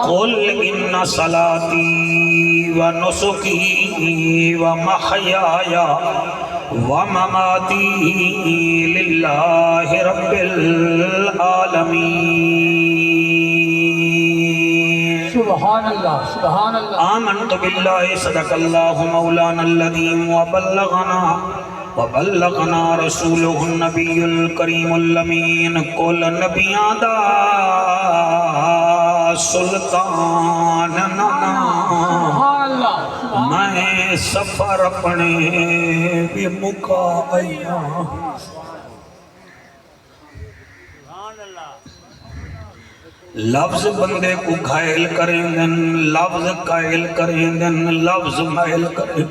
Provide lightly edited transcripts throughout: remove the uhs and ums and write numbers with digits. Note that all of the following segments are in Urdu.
قل ان صلاتی و نسکی و محیای و مماتی للہ رب العالمین سبحان اللہ سبحان اللہ آمنت باللہ صدق اللہ مولانا العظیم وبلغنا رسولہ النبی الکریم الامین کل نبیاں دا سلطان نانا سبحان اللہ میں سفر اپنے بھی مکا آیا لفظ بندے کو گھائل کریں دن لفظ قائل کریں دن لفظ مائل کریں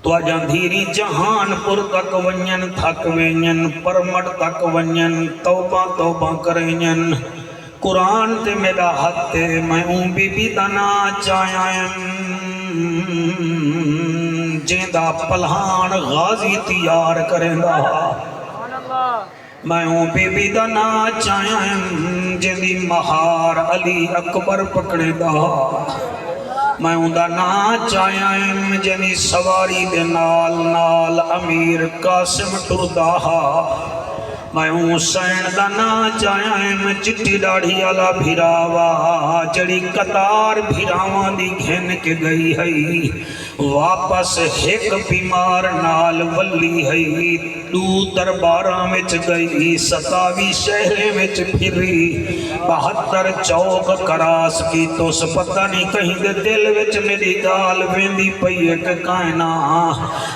تو آجاں دھیری جہان پر تک ونین تھک وینین پرمٹ تک ونین توبہ توبہ کریں قرآن تے میرا حد تے میں بی بی دنا چاہیاں جیندہ پلہان غازی تیار کریں دا میں بی بی دنا چاہیاں جیندی مہار علی اکبر پکڑے دا میں دا نا چاہیاں جیندی سواری دے نال نال امیر قاسم ٹردہ میں حسین دا نا چاہیاں چٹی ڈاڑھی والا بھیراوا جڑی قطار بھیراواں دی گھن کے گئی ہے واپس ایک بیمار نال ولی ہے دو درباراں وچ گئی 27 شہریں وچ پھری 72 چوک کراس کی تو پتہ نہیں کہیں دے دل وچ میری گال ویندی پئی ایک کائنا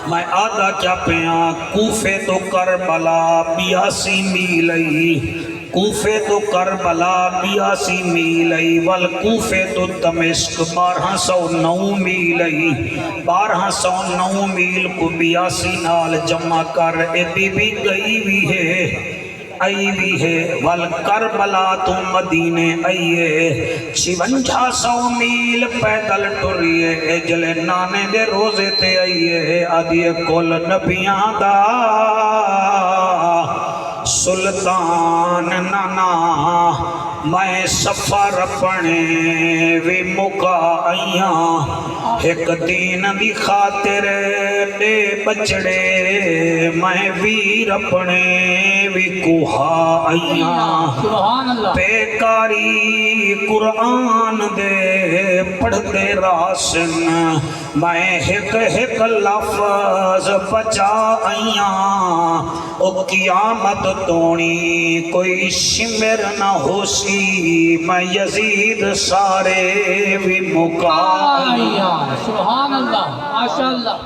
میں آدھا کیا پیاں کوفے تو کربلا 82 میل کوفے تو کربلا 82 میل والکوفے تو دمشق 1209 میل 1209 میل کو 82 نال جمع کر اے بی بی گئی بھی ہے آئی بھی ہے والکربلا تو مدینے آئیے 5600 میل پیدل ٹریے جلے نانے دے روزے تے آئیے آدھیے کل نبیاں دا سلطان نانا میں سفر اپنے وی مکا آئیاں ایک دین دی خاطر دے بچڑے میں ویر اپنے وی کوہا آئیاں بیکاری قرآن دے پڑھ دے راسن میں ایک لفظ بچا آئیاں او قیامت تونی کوئی شمر نہ ہو سی میں یزید سارے بھی مکایا سبحان اللہ ماشاءاللہ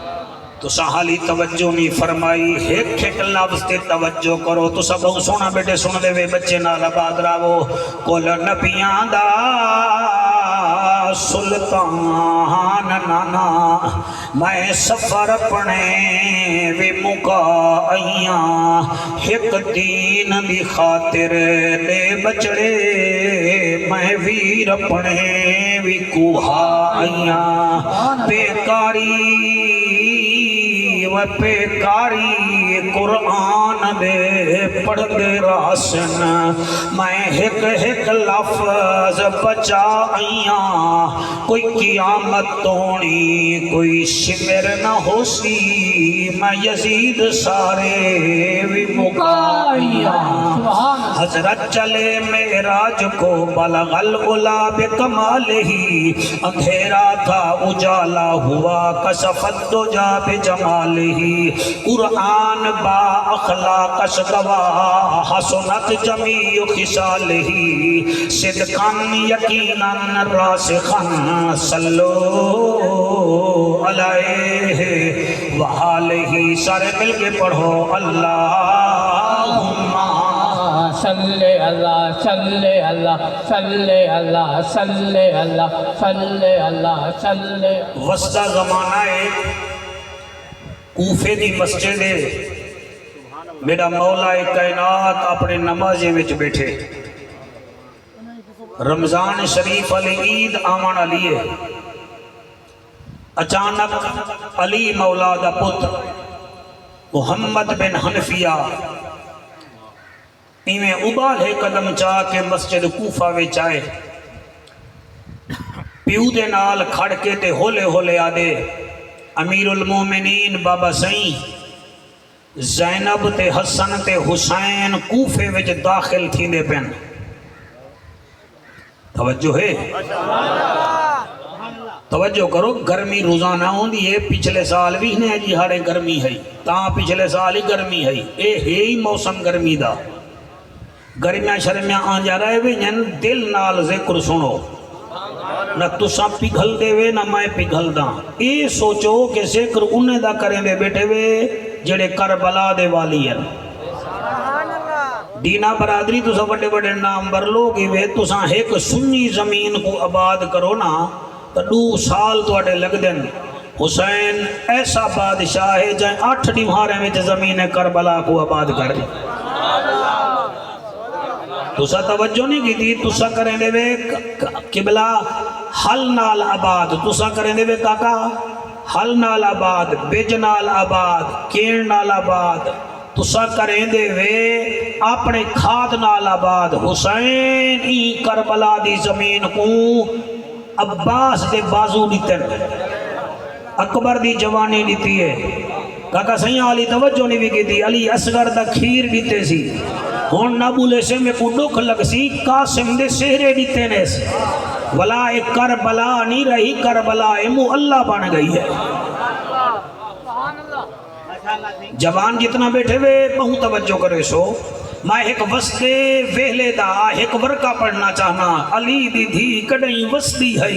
تو سہالی توجہ نہیں فرمائی ایک لفظ تے توجہ کرو تو سب سونا بیٹے سن دے وے بچے نالا باد راو کل نبیاں دا سلطان نانا میں سفر اپنے وی مکا آئیاں ایک دین دی خاطر دے بچڑے میں ویر اپنے وی کوہا آئیاں بیکاری بیکاری قرآن دے پڑھ دے راسن میں ایک لفظ بچا آئیاں کوئی قیامت تونی کوئی شمر نہ ہو سی میں یزید سارے وی مکایا حضرت چلے معراج کو بلغ العلا بکمالہی اندھیرا تھا اجالا ہوا کشفت دجا بجمالہی قرآن با اخلاق گواہ حسنت جمیع خصالہی صدقاً یقیناً راسخاً صلو علیہ وآلہ سارے مل کے پڑھو اللہم صلی اللہ صلی اللہ صلی اللہ صلی اللہ صلی اللہ صلی وسطہ زمانہ کوفے دی مسجد میرا مولا کائنات اپنے نمازے وچ بیٹھے رمضان شریف علی عید آمان علی ہے اچانک علی مولا دا پتر محمد بن حنفیہ ایویں ابالے قدم چاہ کے مسجد کوفہ وچ آئے، پیو دے نال کھڑ کے تے ہولے ہولے آدے امیر المومنین بابا سائیں زینب تے حسن تے حسین کوفے وچ داخل تھیندے پن۔ توجہ ہے، توجہ کرو، گرمی روزانہ ہوندی ہے، پچھلے سال بھی نہیں جی ہاڑے گرمی ہے، تاں پچھلے سال ہی گرمی ہے، اے ہی موسم گرمی دا، گرمیاں شرمیاں آن جا رہے وے جن دل نال ذکر سنو، نہ تساں پگھل دے وے نہ میں پگھل دا، اے سوچو کہ ذکر انہیں دا کریں دے بیٹھے وے جڑے کربلا دے والی ہیں۔ دینا برادری تساں بڑے بڑے نام بر لوگی وے، تساں ایک سنی زمین کو آباد کرو نا تو 2 سال تو اٹے لگ دیں۔ حسین ایسا بادشاہ ہے جائیں 8 ڈیمہارے میں زمین کربلا کو آباد کر دی۔ تسا توجہ نہیں کی دی، تسا کریں دے وے قبلہ حل نال آباد، تسا کریں دے وے کاکا حل نال آباد، بیج نال آباد، کین نال آباد، تسا کریں دے وے اپنے کھاد نال آباد۔ حسین ای کربلا دی زمین کو عباس دے بازو دیتے اکبر دی جوانی دیتی ہے، کاکا سیاں علی توجہ نہیں بھی دی، علی اصغر دا کھیر دیتے سی، ہون نابولے سے میں کو ڈوکھ لگ سی، قاسم دے سہرے دیتے نے سی، ولا ایک کربلا نہیں رہی، کربلا امو اللہ بن گئی ہے۔ جوان جتنا بیٹھے وے بہت توجہ کرے سو، میں ایک وستے ویلے دا ایک ورقہ پڑھنا چاہنا، علی دی دھی کڑیں وستی ہے،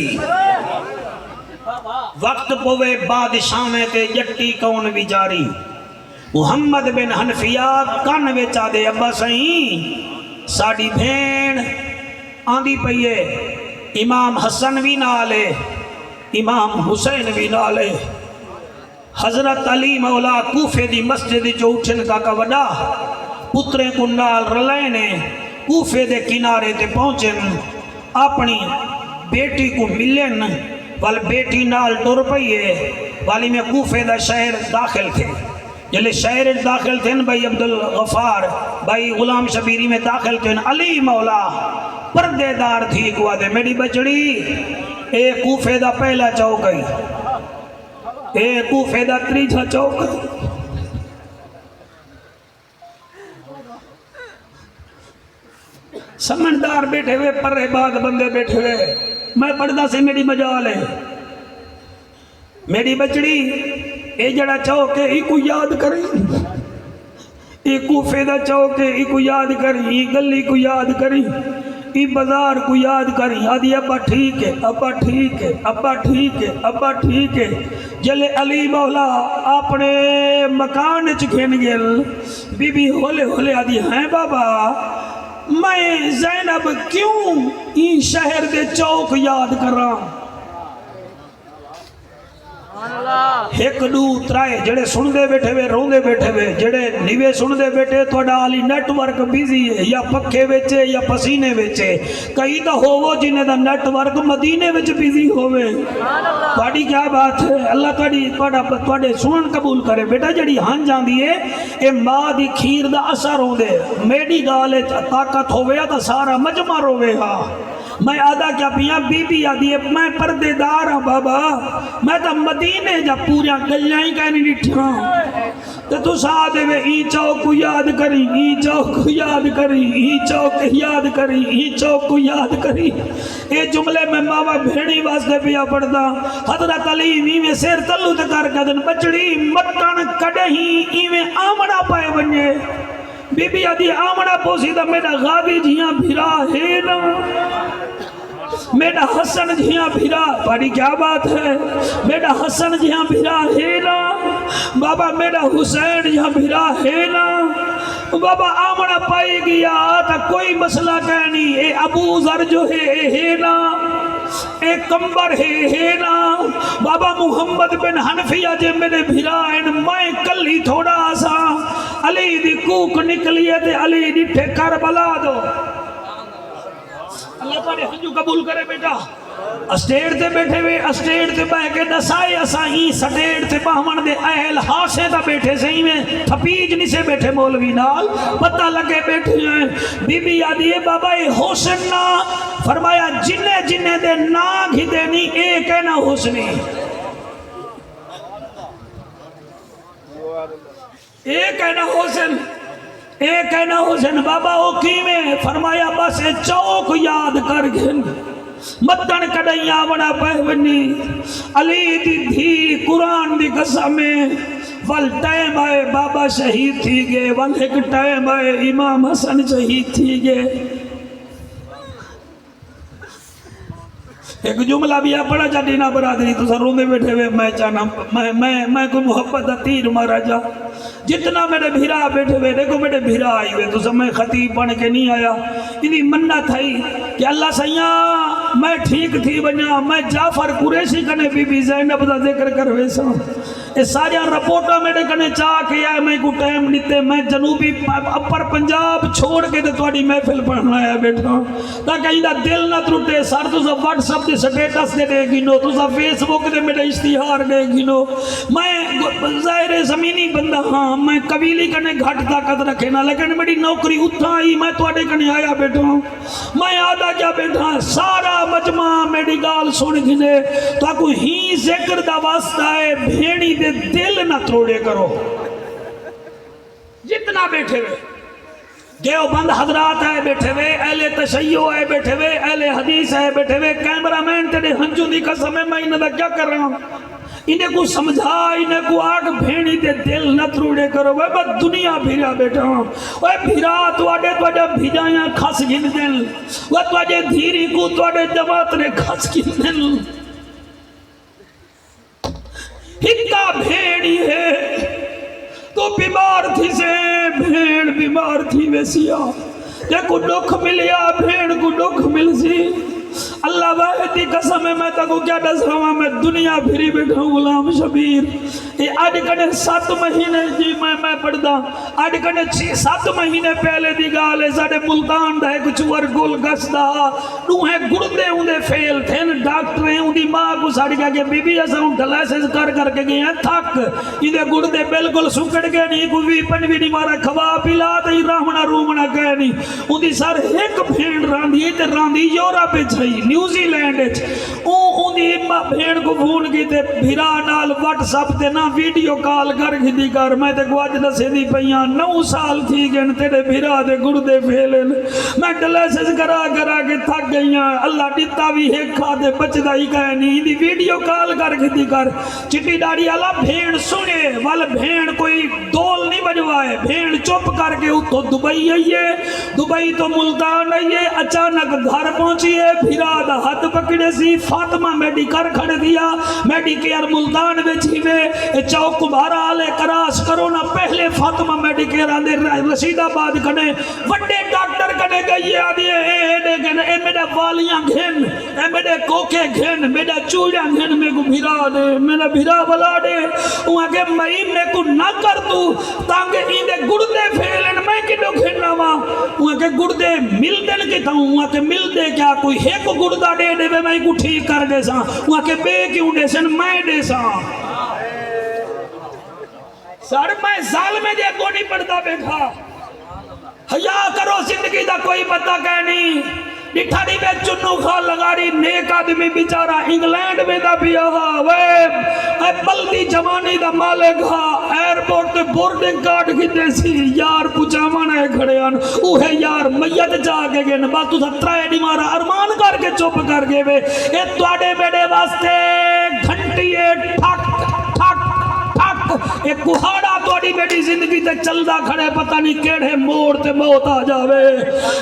وقت پوے بادشاہ میں تے جٹی کون بھی جاری، محمد بن حنفیہ کان ویچا دے ابا سائیں ساڑی بھین آندھی پئیے، امام حسن بھی نالے امام حسین بھی نالے، حضرت علی مولا کوفے دی مسجد جو اٹھن کا وڈا پترے کو نال رلینے کوفے دے کنارے تے پہنچن، اپنی بیٹی کو ملن، وال بیٹی نال ٹر پئیے، والی میں کوفے دا شہر داخل تھے، جلے شہر داخل تھے بھائی عبدالغفار بھائی غلام شبیری میں داخل تھے، علی مولا پردے دار تھی کو آدھے میری بچڑی اے کوفے دا پہلا چوک گئی، اے کوفے دا تریجا چوک گئی، سمندار بیٹھے ہوئے پرے بعد بندے بیٹھے ہوئے، میں پڑھدا سے میری مجال ہے، میری بچڑی اے جڑا چوک ہے ای کو یاد کریں، ای کوفے دا چوک ہے ای کو یاد کریں، ای گلی کو یاد کریں، ای بازار کو یاد کریں، آدھی ابا ٹھیک ہے ابا ٹھیک ہے ابا ٹھیک ہے ابا ٹھیک ہے، جلے علی مولا اپنے مکان چکھن گل، بی بی ہولے ہولے آدھی ہیں بابا میں زینب کیوں این شہر دے چوک یاد کر رہا ہوں، ایک دو ترائے جڑے سن دے بیٹھے وے رون دے بیٹھے وے، جڑے نیوے سن دے بیٹھے توڑا علی نیٹ ورک بیزی ہے، یا پکھے ویچے یا پسینے ویچے، کئی دا ہوو جنہیں دا نیٹ ورک مدینے ویچ بیزی ہوئے، توڑی کیا بات ہے، اللہ توڑے سنن قبول کرے، بیٹا جڑی ہن جان دیئے اے ماں دی کھیر دا اثر ہوں دے، میڈی گالے طاقت ہوئے تا سارا مجمع روئے ہاں، میں آدھا کیا پیاں بی بی آدھی ہے میں پردے دار ہاں بابا، میں تا مدینے جا پوریاں گلیاں ہی کہنی نٹھاں، تو سادھے میں ای چوک کو یاد کری، ای چوک کو یاد کری، ای چوک یاد کری، ای چوک کو یاد کری، اے جملے میں ماما بھیڑی واسطے پیا پڑھتا، حضرت علی میں سیر تلو تکار کدن بچڑی مٹن کڑہی ایویں آمنا پائے بنجے، بی بی آدھی آمنا پوسی دا میرا غابی جیاں بھرا ہے نا، میرا حسن جیاں بھرا، پاری کیا بات ہے، میرا حسن جیاں بھرا ہے نا، بابا میرا حسین جیاں بھرا ہے نا، بابا آمنا پائی گیا تا کوئی مسئلہ کہنی، اے ابو ذر جو ہے نا، اے کمبر ہے نا، بابا محمد بن حنفیہ جے میرے بھرائن میں کلی تھوڑا سا علی دی کوک نکلیے تے علی دی ٹھے کربلا دو، اللہ تعالی ہنجو قبول کرے بیٹا، اسٹیٹ تے بیٹھے ہوئے اسٹیٹ تے بہ کے دسائے اساں ہی سٹیٹ تے باہمن دے اہل ہاسے تا بیٹھے سہی میں تھپیج نہیں سے بیٹھے مولوی نال پتہ لگے بیٹھے ہیں بی بی آدھی ہے بابا اے حسن نا فرمایا جننے جننے دے نا گھدے نہیں ایک ہے نا حسنی ایک ہے نا حسن ایک ہے نا حسن بابا او کی میں فرمایا بس چوک یاد کر گھن مدن کڑیاں بنا پہونی علی دی دھی قرآن دی قسم ول ٹائم آئے بابا شہید تھی گے ول ایک ٹائم آئے امام حسن شہید تھی گے ایک جملہ بھی پڑا جا دینا برادری تو سر روندے بیٹھے ہوئے میں چاہنا میں کوئی محبت دا تیر مارا جا جتنا میرے بھیرا بیٹھے ہوئے دیکھو میرے بھیرا آئی ہوئے تو سب میں خطیب بن کے نہیں آیا انہی منت تھا کہ اللہ سیاں میں ٹھیک تھی بنیا میں جعفر قریشی کنے بی بی زینب دا ذکر کر ویسا اس سارے رپورٹا میرے کنے چاہ کے آئے میں کو ٹائم نیتے میں جنوبی اپر پنجاب چھوڑ کے تو توڑی محفل پڑھنا ہے بیٹھا تاکہ ایدہ دل نہ ترٹے سار تو سب واٹس اپ دے سٹیٹس دے دے گینو تو سب فیس بک دے میرے اشتہار دے گینو میں ظاہر زمینی بندہ ہاں میں قبیلی کنے گھٹ طاقت رکھے نہ لیکن میری نوکری اتھا آئی میں توڑے کنے آیا بیٹھا میں آدھا کیا بیٹھا سارا مجمع میری گال سن گھنے تو کوئی ہی ذکر دا واسطہ ہے بھیڑی دے دل نہ تروڑے کرو جتنا بیٹھے ہوئے دیوبند حضرات ہے بیٹھے ہوئے اہل تشیع ہے بیٹھے ہوئے اہل حدیث ہے بیٹھے ہوئے کیمرامین تیرے ہنجو دی قسم ہے میں انہیں دا کیا کر رہا ہوں انہیں کو سمجھا انہیں کو آگ بھیڑی دے دل نہ تروڑے کرو وہ بس دنیا بھیرا بیٹھا ہوں وہ بھیرا توڑے بھیجایاں کھس گن دل وہ توڑے دھیری کو توڑے جماعت نے کھس گن دل ہکا بھیڑی ہے تو بیمار تھی سے بھیڑ بیمار تھی ویسیا جے کو دکھ ملیا بھیڑ کو دکھ مل سی اللہ واحد دی قسم ہے میں تاکو کیا ڈس رہا میں دنیا بھری بیٹھا ہوں غلام شبیر یہ آج کنے 7 مہینے جی میں پڑھدا آج کنے 7 مہینے پہلے دی گالے ساڑے ملتان دا ایک چور گل گس دا نوہے گردے ہوں دے فیل تھے ڈاکٹر ہیں ہوں دی ماں کو ساڑ گیا کہ بی بی ایسا ہوں ڈلائسز کر کے گئے ہیں تھک یہ گردے بلکل سکڑ گئے نہیں کوئی پنوی نہیں مارا کھوا پلا تے رامنا رومنا گئے نہیں ہوں دی سار ایک بھیڑ راندی تے راندی یورپ چھئی نیوزی لینڈ اون دی بھیڑ کو فون کی تے بھیرا نال واٹس اپ تے نا ویڈیو کال کر گھدی کر میں تے کو اج دسے دی پیاں 9 سال تھی گن تیرے بھیرا دے گردے پھیلن میں ڈلیسز کرا کے تھک گئیاں اللہ ڈتا بھی ایک کھا دے بچدا ہی کہے نہیں دی ویڈیو کال کر گھدی کر چٹی ڈاڑی والا بھیڑ سنے وال بھیڑ کوئی ڈول نہیں بجوائے بھیڑ چپ کر کے اتو دبئی آئیے دبئی تو ملتان آئیے اچانک گھر پہنچیے بھیرا دا ہاتھ پکڑے سی فاطمہ میڈیکر کھڑ دیا میڈیکر ملتان بیچی میں چوک بھارا آلے کراس کرونا پہلے فاطمہ میڈیکر آدھے رشید آباد کھڑے وڈے ڈاکٹر کھڑے گئی آدھے اے میڈا والیاں گھن اے میڈے کوکے گھن میڈا چوڑیاں گھن میں کو بھیرا دے میڈا بھیرا بلا دے وہاں کے مئی میں کو نہ کر تو تاکہ ایندے گردے پھیلن میں کدو گھننا وہاں کے گردے مل دن کی تھا وہاں کے مل دے کیا کوئی ہے کو گردہ دے دے میں کو ٹھیک کر دے ساں وہاں کے بے کیوں دے سن میں دے ساں سر میں ظالمے دے کو نہیں پڑھتا بیٹھا حیا کرو زندگی دا کوئی پتہ کہ نہیں ڈٹھاڑی میں چنو خال لگاری نیک آدمی بیچارہ انگلینڈ میں دا بھی آہا اے بلدی جوانی دا مالک ہا ایرپورٹ تے بورڈنگ کارڈ کی دیسی یار پچامانا ہے کھڑے آن اوہے یار میت جا کے گئے نبا تو سا ترائے دیمارا ارمان کر کے چپ کر گئے وے اے توڑے بیڑے واسطے گھنٹی ٹھک ٹھک ٹھک ایک کوہاڑا توڑی بیٹی زندگی تے چلدا کھڑے پتہ نہیں کیڑے موڑ تے موت آ جاوے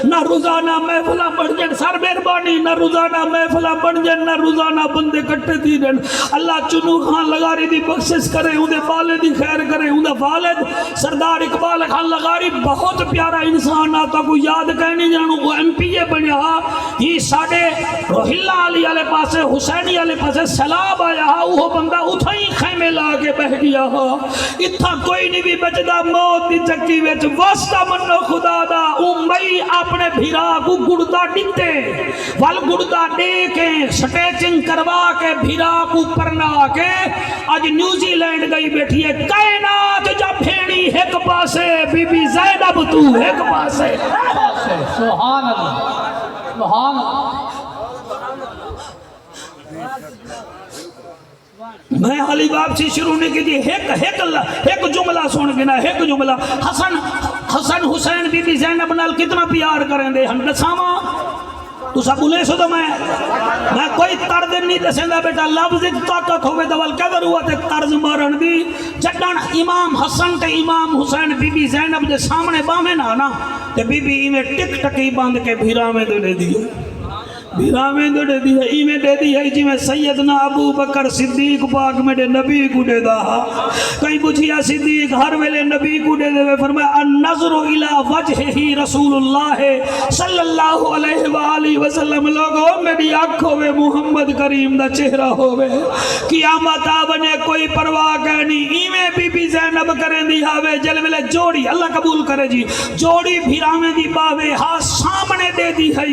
نہ روزانہ محفلہ بڑھ جن سر مہربانی نہ روزانہ محفلہ بڑھ جن نہ روزانہ بندے کٹے تھی جن اللہ چنو خان لگاری دی بخشش کرے ہوں دے والد خیر کرے ہوں دے والد سردار اقبال خان لگاری بہت پیارا انسان آتا کو یاد کہنی جانو وہ ایم پی اے بنیا ہی ساڑے روحلہ علی علیہ پاس پاسے حسینی والے پاسے سیلاب آیا وہ بندہ اتھا ہی خیمے لا کے بہ گیا اتھا کوئی نہیں بھی بچدا موت دی چکی وچ واسطہ منو خدا دا مئی اپنے بھیرا کو گڑدا ڈتے ول گڑدا دے کے سٹیچنگ کروا کے بھیرا کو پرنا کے آج نیوزی لینڈ گئی بیٹھی ہے کائنات جا بھیڑی ایک پاسے بی بی زینب تو ایک پاسے سبحان اللہ سبحان اللہ میں علی باب سے شروع نے کی دی ایک جملہ سن گنا ایک جملہ حسن حسین بی بی زینب نال کتنا پیار کریں دے ہم دساما تو سب بولے سو تو میں کوئی طرز نہیں دسیں دا بیٹا لفظ طاقت ہوئے دوال قدر ہوا تے طرز مارن دی جدن امام حسن تے امام حسین بی بی زینب دے سامنے باہمیں نا تے بی بی ایمیں ٹک ٹکی باندھ کے بھیرا میں دے دیئے بھیرا میں دے دی ہے ایمیں دے دی ہے جی میں سیدنا ابو بکر صدیق پاک میرے نبی کو دے دا کہیں پوچھیا صدیق ہر ویلے نبی کو دے دے فرمایا النظر الى وجہہ رسول اللہ صلی اللہ علیہ وآلہ وسلم لوگوں میری آنکھ ہوئے محمد کریم دا چہرہ ہوئے قیامت آبنے کوئی پرواہ کہنی ایمیں بی بی زینب کریں دی آوے جل ویلے جوڑی اللہ قبول کرے جی جوڑی بھیرا میں دی باوے ہاں سامنے دے دی ہے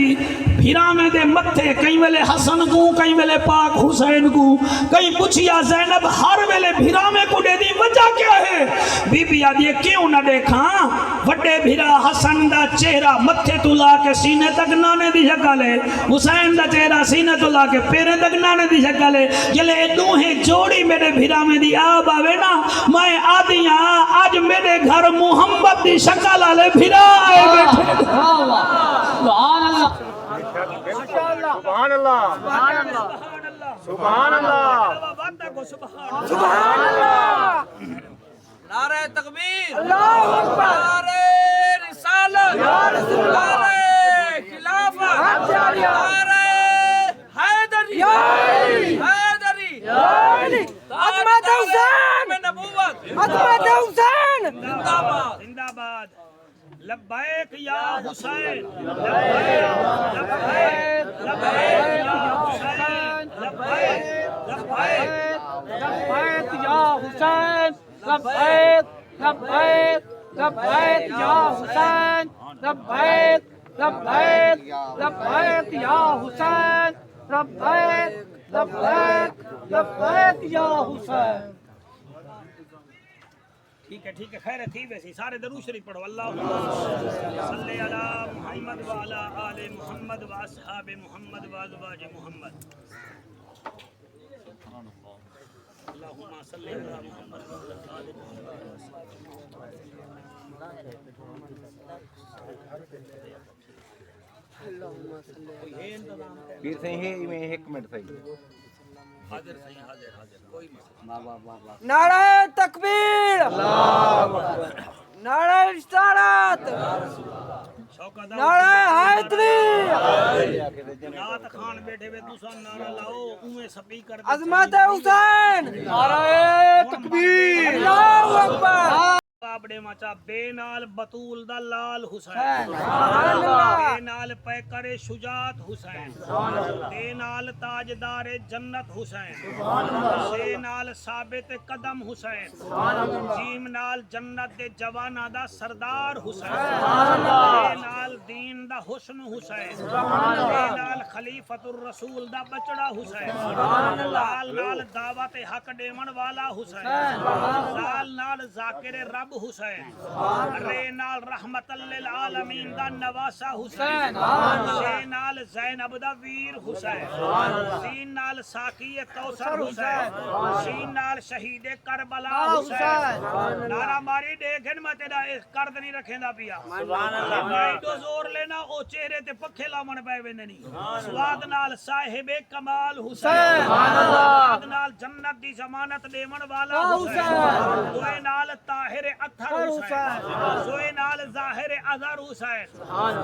بھیرا میں دے متھے کہیں ویلے حسن کو کہیں ویلے پاک حسین کو کہیں پوچھیا زینب ہر ویلے بھیرا میں کو دے دی وجہ کیا ہے بی بی آدھی کیوں نہ دیکھاں وڈے بھیرا حسن دا چہرہ متھے تو لا کے سینے تک نانے دی شکل ہے حسین دا چہرہ سینے تو لا کے پیرے تک نانے دی شکل ہے جلے دوہیں جوڑی میرے بھیرا میں دی آب آوے نا میں آدھیاں آج میرے گھر محمد دی شکل آلے بھیرا آئے بیٹھے سبحان اللہ سبحان اللہ سبحان اللہ سبحان اللہ نعرہ تکبیر اللہ اکبر نعرہ رسالت یا رسول اللہ نعرہ خلافت نعرہ حیدری حیدری عظمت حسین نبوت عظمت حسین زندہ باد زندہ باد لبیک یا حسین لبیک لبیک لبیک یا حسین لبیک لبیک لبیک یا حسین لبیک لبیک لبیک یا حسین لبیک لبیک لبیک یا حسین لبیک لبیک لبیک یا حسین ٹھیک ہے خیر ہے تھی ویسی سارے درود شریف پڑھو اللہ صلی علی محمد وعلی آل محمد واصحاب محمد وازواج محمد اللہم صلی علی محمد وعلی آل محمد پھر سے ہی میں ایک منٹ صحیح حاضر صحیح حاضر کوئی مسئلہ نعرہ تکبیر نعرہ رسالت نعرہ حیدری نعت خان بیٹھے ہوئے دوسرا نعرہ لاؤ اوے سپیکر عظمت حسین نعرہ تکبیر اللہ اکبر بابڑے مچا بے نال بطول دا لال حسین بے نال پیکر شجاعت حسین بے نال تاجدار جنت حسین سے نال ثابت قدم حسین جیم نال جنت دے جوانا دا سردار حسین بے نال دین دا حسن حسین بے نال خلیفت الرسول دا بچڑا حسین لال نال دعوت حق دیمن والا حسین لال نال ذاکر رب حسین رے نال رحمت للعالمین دا نواسا حسین شے نال زینب دا ویر حسین سین نال ساقی کوثر حسین سین نال شہید کربلا حسین نارا ماری دیکھن میں تیرا کرد نہیں رکھیں دا پیا ایڈو زور لینا او چہرے تے پکھے لامن پہ ویندے نہیں سواد نال صاحب کمال حسین سواد نال جنت دی ضمانت دیمن والا حسین دوئے نال طاہر اطہر حسین سوئے نال ظاہر اظہر حسین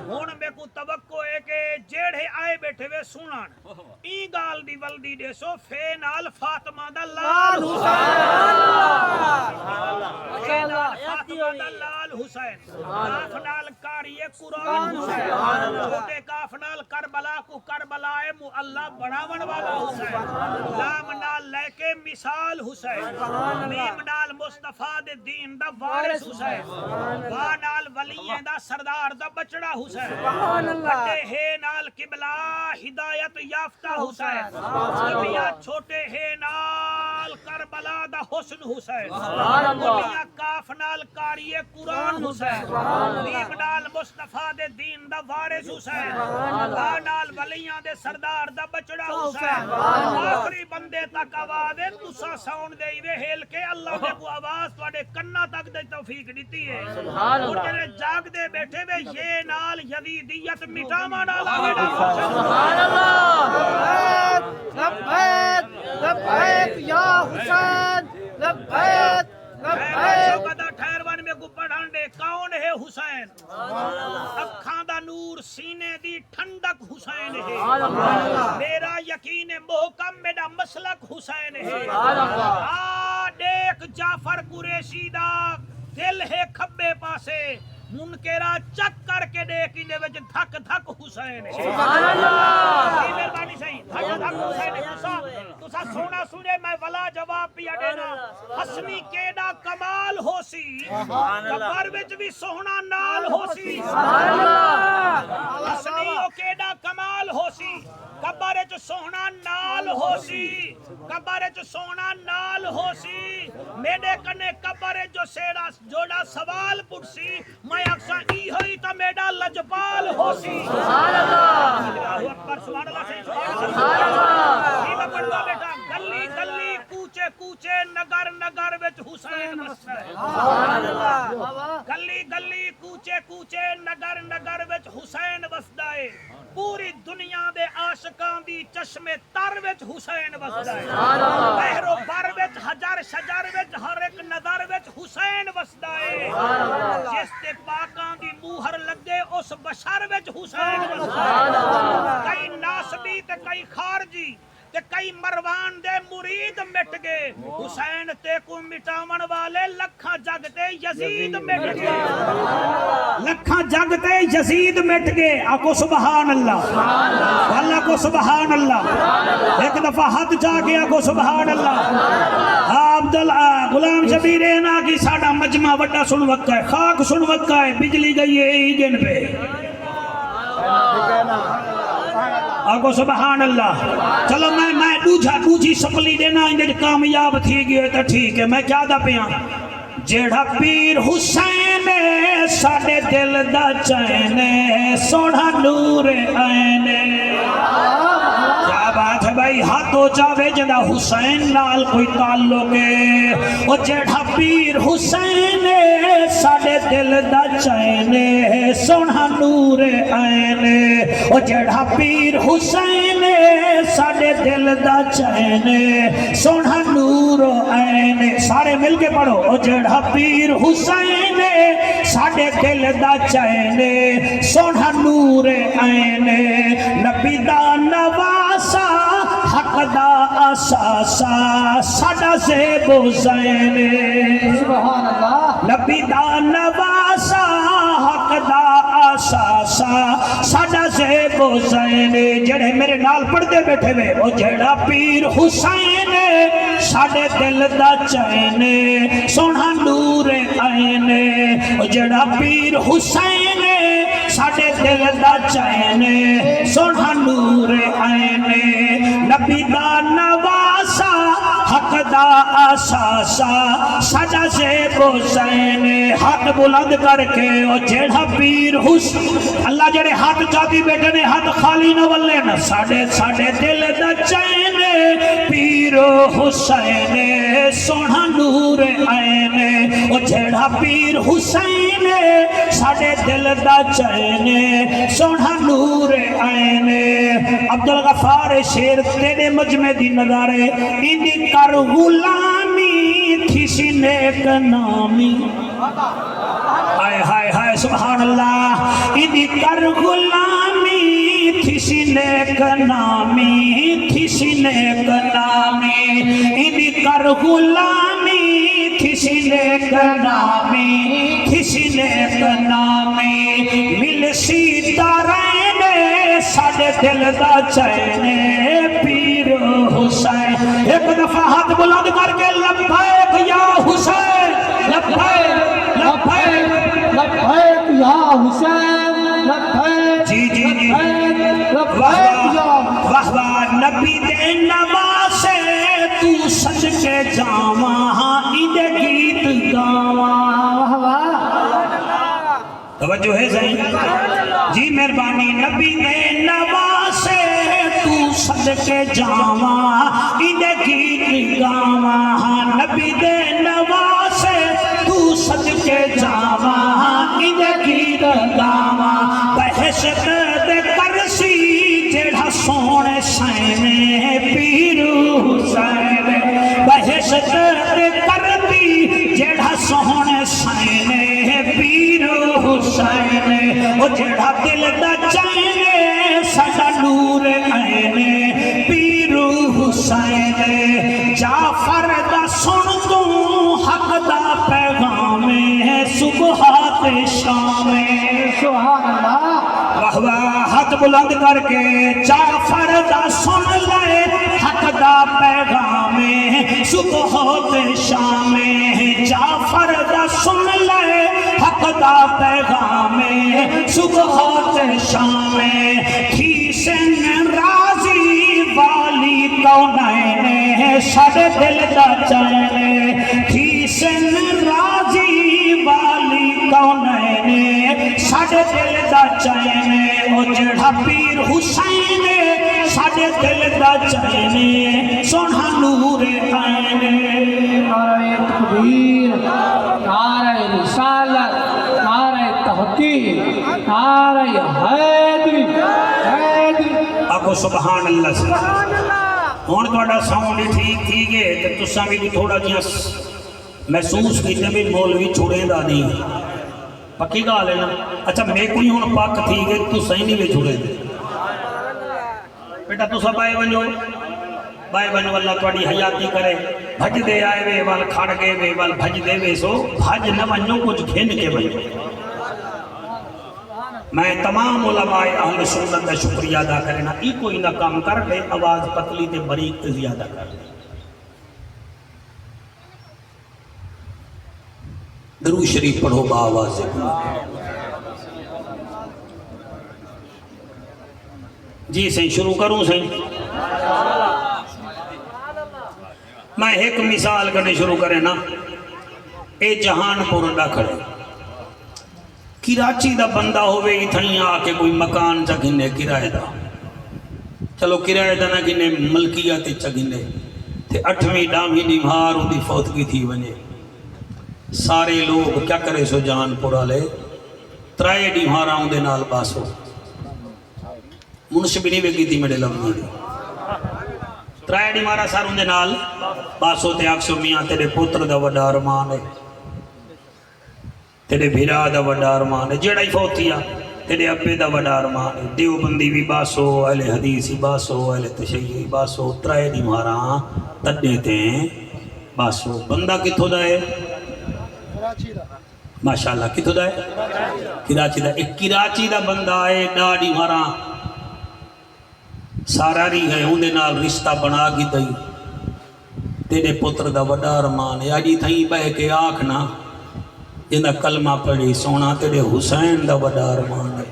ہون میں کو توقع ہے کہ جیڑے آئے بیٹھے وے سنان ای گال دی ولدی دے سو فے نال فاطمہ دا لال حسین فاطمہ دا لال حسین کاف نال کاری قرآن حسین چھوٹے کاف نال کربلا کو کربلا معلا بناون والا حسین لام نال لے کے مثال حسین میم نال مصطفیٰ دے دین دا وارث حسین وا نال ولیاں دا سردار دا بچڑا حسین بڑے ہے نال قبلہ ہدایت یافتہ حسین میاں چھوٹے ہے نال کربلا دا حسن حسین میاں کاف نال قاری قرآن حسین میم نال مصطفیٰ دے دین دا وارث حسین وا نال ولیاں دے سردار دا بچڑا حسین آخری بندے تک آواز ہے تسا ساؤن دے وے ہیل کے اللہ دے کو آواز تواڈے کنا تک دے توفیق دتی ہے اور جڑے جاگ دے بیٹھے وے یہ نال یزیدیت مٹاون والا سبحان اللہ لبیک لبیک یا حسین لبیک لبیک ٹھہرون میں کو پڑھن دے کون ہے حسین اکھاں دا نور سینے دی ٹھنڈک حسین ہے میرا یقین محکم میرا مسلک حسین ہے آ دیکھ جعفر قریشی دا دل ہے کھبے پاسے منکرہ چک کر کے دیکھ اندے وچ دھک دھک حسین ہے سبحان اللہ مہربانی صحیح دھک دھک حسین ہے تسا سونا سنے میں ولا جواب پیا دینا حسنی کیڑا کمال ہو سی قبر وچ بھی سونا نال ہو سی سبحان اللہ حسنی او کیڑا کمال ہو سی قبر وچ سونا نال ہو سی قبر وچ سونا نال ہو سی میرے کنے قبر جو سیڑا جوڑا سوال پٹ سی میں اکثر ای ہوئی تا میرا لجپال ہو سی سبحان اللہ اللہ اکبر سبحان اللہ سے سبحان اللہ یہ میں پڑھتا بیٹا گلی گلی کوچے کوچے نگر نگر وچ حسین وسدا ہے سبحان اللہ گلی گلی کوچے کوچے نگر نگر وچ حسین وسدا ہے پوری دنیا دے عاشقاں دی چشمے تر وچ حسین وسدا ہے سبحان اللہ بحر و بر وچ حجر شجر وچ ہر ایک نظر وچ حسین وسدا ہے جس تے پاکاں دی موہر لگے اس بشر وچ حسین وسدا ہے کئی ناسبی تے کئی خارجی تے کئی مروان دے مرید مٹ گئے حسین تے کو مٹاون والے لکھاں جگ تے یزید مٹ گئے لکھاں جگ تے یزید مٹ گئے آکو سبحان اللہ اللہ کو سبحان اللہ ایک دفعہ ہاتھ جا کے آکو سبحان اللہ غلام شبیر اینا کی ساڑا مجمع وڈا سن وقت ہے خاک سن وقت ہے بجلی گئی ہے ایجن پہ آگو سبحان اللہ چلو میں دوجھی سپلی دینا اندر کامیاب تھی گئے تو ٹھیک ہے میں کیا دا پیاں جیڑا پیر حسین ساڑے دل دا چینے سوڑا نور آئینے کیا بات ہے بھائی ہاتھو چاہوے جدہ حسین نال کوئی تعلق ہے وہ جیڑا پیر حسین ساڑے دل دا چینے سوڑا نور آئینے وہ جیڑا پیر حسین ساڑے دل دا چینے سوڑا نور آئینے سارے مل کے پڑھو وہ جیڑا پیر حسین ساڑے دل دا چینے سوڑا نور آئینے نبی دا نواسا حق دا اساسا ساڑا زیب حسین سبحان اللہ نبی دا نواسا حق دا اساسا ساڑا زیب حسین جڑے میرے نال پڑھ دے بیٹھے ہوئے وہ جڑا پیر حسین ساڑے دل دا چینے سونا نور آئینے وہ جڑا پیر حسین ساڑے دل دا چینے سونا نور آئینے نبی دا نواسا حق دا اساسا ساڑا زیب حسین ہاتھ بلند کر کے وہ جڑا پیر حسین اللہ جڑے ہاتھ چاہتی بیٹھے نے ہاتھ خالی نہ ولے نا ساڑے دل دا چینے پیر حسین سونا نور آئینے وہ جڑا پیر حسین ساڑے دل دا چینے سونا نور آئینے عبدالغفار شیر تیرے مجمع دی نظارے اندی کر غلامی تھی سی نیک نامی ہائے ہائے ہائے سبحان اللہ اندی کر غلامی تھی سی نیک نامی تھی سی نیک نامی اندی کر غلامی تھی سی نیک نامی تھی سی نیک نامی مل سیتا رہنے ساڈے دل دا چین پیر حسین ایک دفعہ ہاتھ بلند کر کے لبیک یا حسین لبیک لبیک لبیک یا حسین لبیک جی جی جی لبیک یا واہ واہ نبی دے نواسے تو سج کے جاواں ایندے گیت گاواں توجہ ہے صحیح جی مہربانی نبی دے نواسے تو سج کے جاواں ایندے گیت گاواں نبی دے نواسے تو سج کے جاواں ایندے گیت گاواں بہشت دے کرسی جڑا سونے سینے پیر حسین بہشت دے کرتی جڑا سونے سینے پیر حسین او جڑا دل دا چین ساڈا نور عین پیر حسین جعفر دا سن تو حق دا پیغام صبح تے شام سبحان اللہ واہ واہ ہاتھ بلند کر کے جعفر دا سن لے حق دا پیغام صبح تے شام جعفر دا سن لے حق دا پیغام صبح تے شام تھی سن راضی والی کونین ساڈے دل دا چین تھی سن راضی والی کونین ساڈے دل دا چین او جڑا پیر حسین ساڈے دل دا چین سونا نور عین نعرہ تکبیر نعرہ رسالت نعرہ تحقیق نعرہ حیدری حیدری آکو سبحان اللہ سے ہون تھوڑا ساؤنڈ ٹھیک تھی گئے تو تساں بھی تھوڑا جہاں محسوس کیتے بھی مولوی چھوڑے دا نہیں پکی گال ہے نا اچھا میں کوئی ہون پاک تھی گئے تو صحیح نہیں بھی چھوڑے دے بیٹا تو سب آئے بنجو اللہ تھوڑی حیاتی کرے بھج دے آئے وے وال کھڑ گئے وے وال بھج دے وے سو بھج نہ بنجو کچھ کھین کے بنجو میں تمام علماء اہل سنت کا شکریہ ادا کرنا ای کوئی نہ کام کر لے آواز پتلی تے بریک تے زیادہ کر لے درود شریف پڑھو با آواز جی سہی شروع کروں سہی میں ایک مثال کرنے شروع کرے نا اے جہان پور ڈاکھڑے کراچی دا بندہ ہوئے اتھائیں آکے کوئی مکان چا گھنے کرائے دا چلو کرائے دا نہ گھنے ملکیات چا گھنے تھے 8ویں 9ویں دیمہار ہوں دی فوت کی تھی بنے سارے لوگ کیا کرے سو جہان پورا لے 3 دیمہار ہوں دے نال باسو منشب نہیں بے کی تھی میرے لفظوں دی 3 دیمہارا سار ہوں دے نال باسو تے آکسو میاں تیرے پتر دا وڈا ارمان ہے تیرے بھیرا دا وڈا ارمان ہے جیڑا ہی فوتیا تیرے ابے دا وڈا ارمان ہے دیو بندی بھی باسو اہل حدیثی باسو اہل تشیعی باسو 3 دیمہارا تڈے تے باسو بندہ کتھو دا ہے ماشاءاللہ کتھو دا ہے کراچی دا ایک کراچی دا بندہ ہے ڈاڑی مارا سارا ری ہے ہوندے نال رشتہ بنا کی دئی تیرے پتر دا وڈا ارمان ہے آجی تھیں بہ کے آکھنا جندہ کلمہ پڑھی سونا تیرے حسین دا وڈا ارمان ہے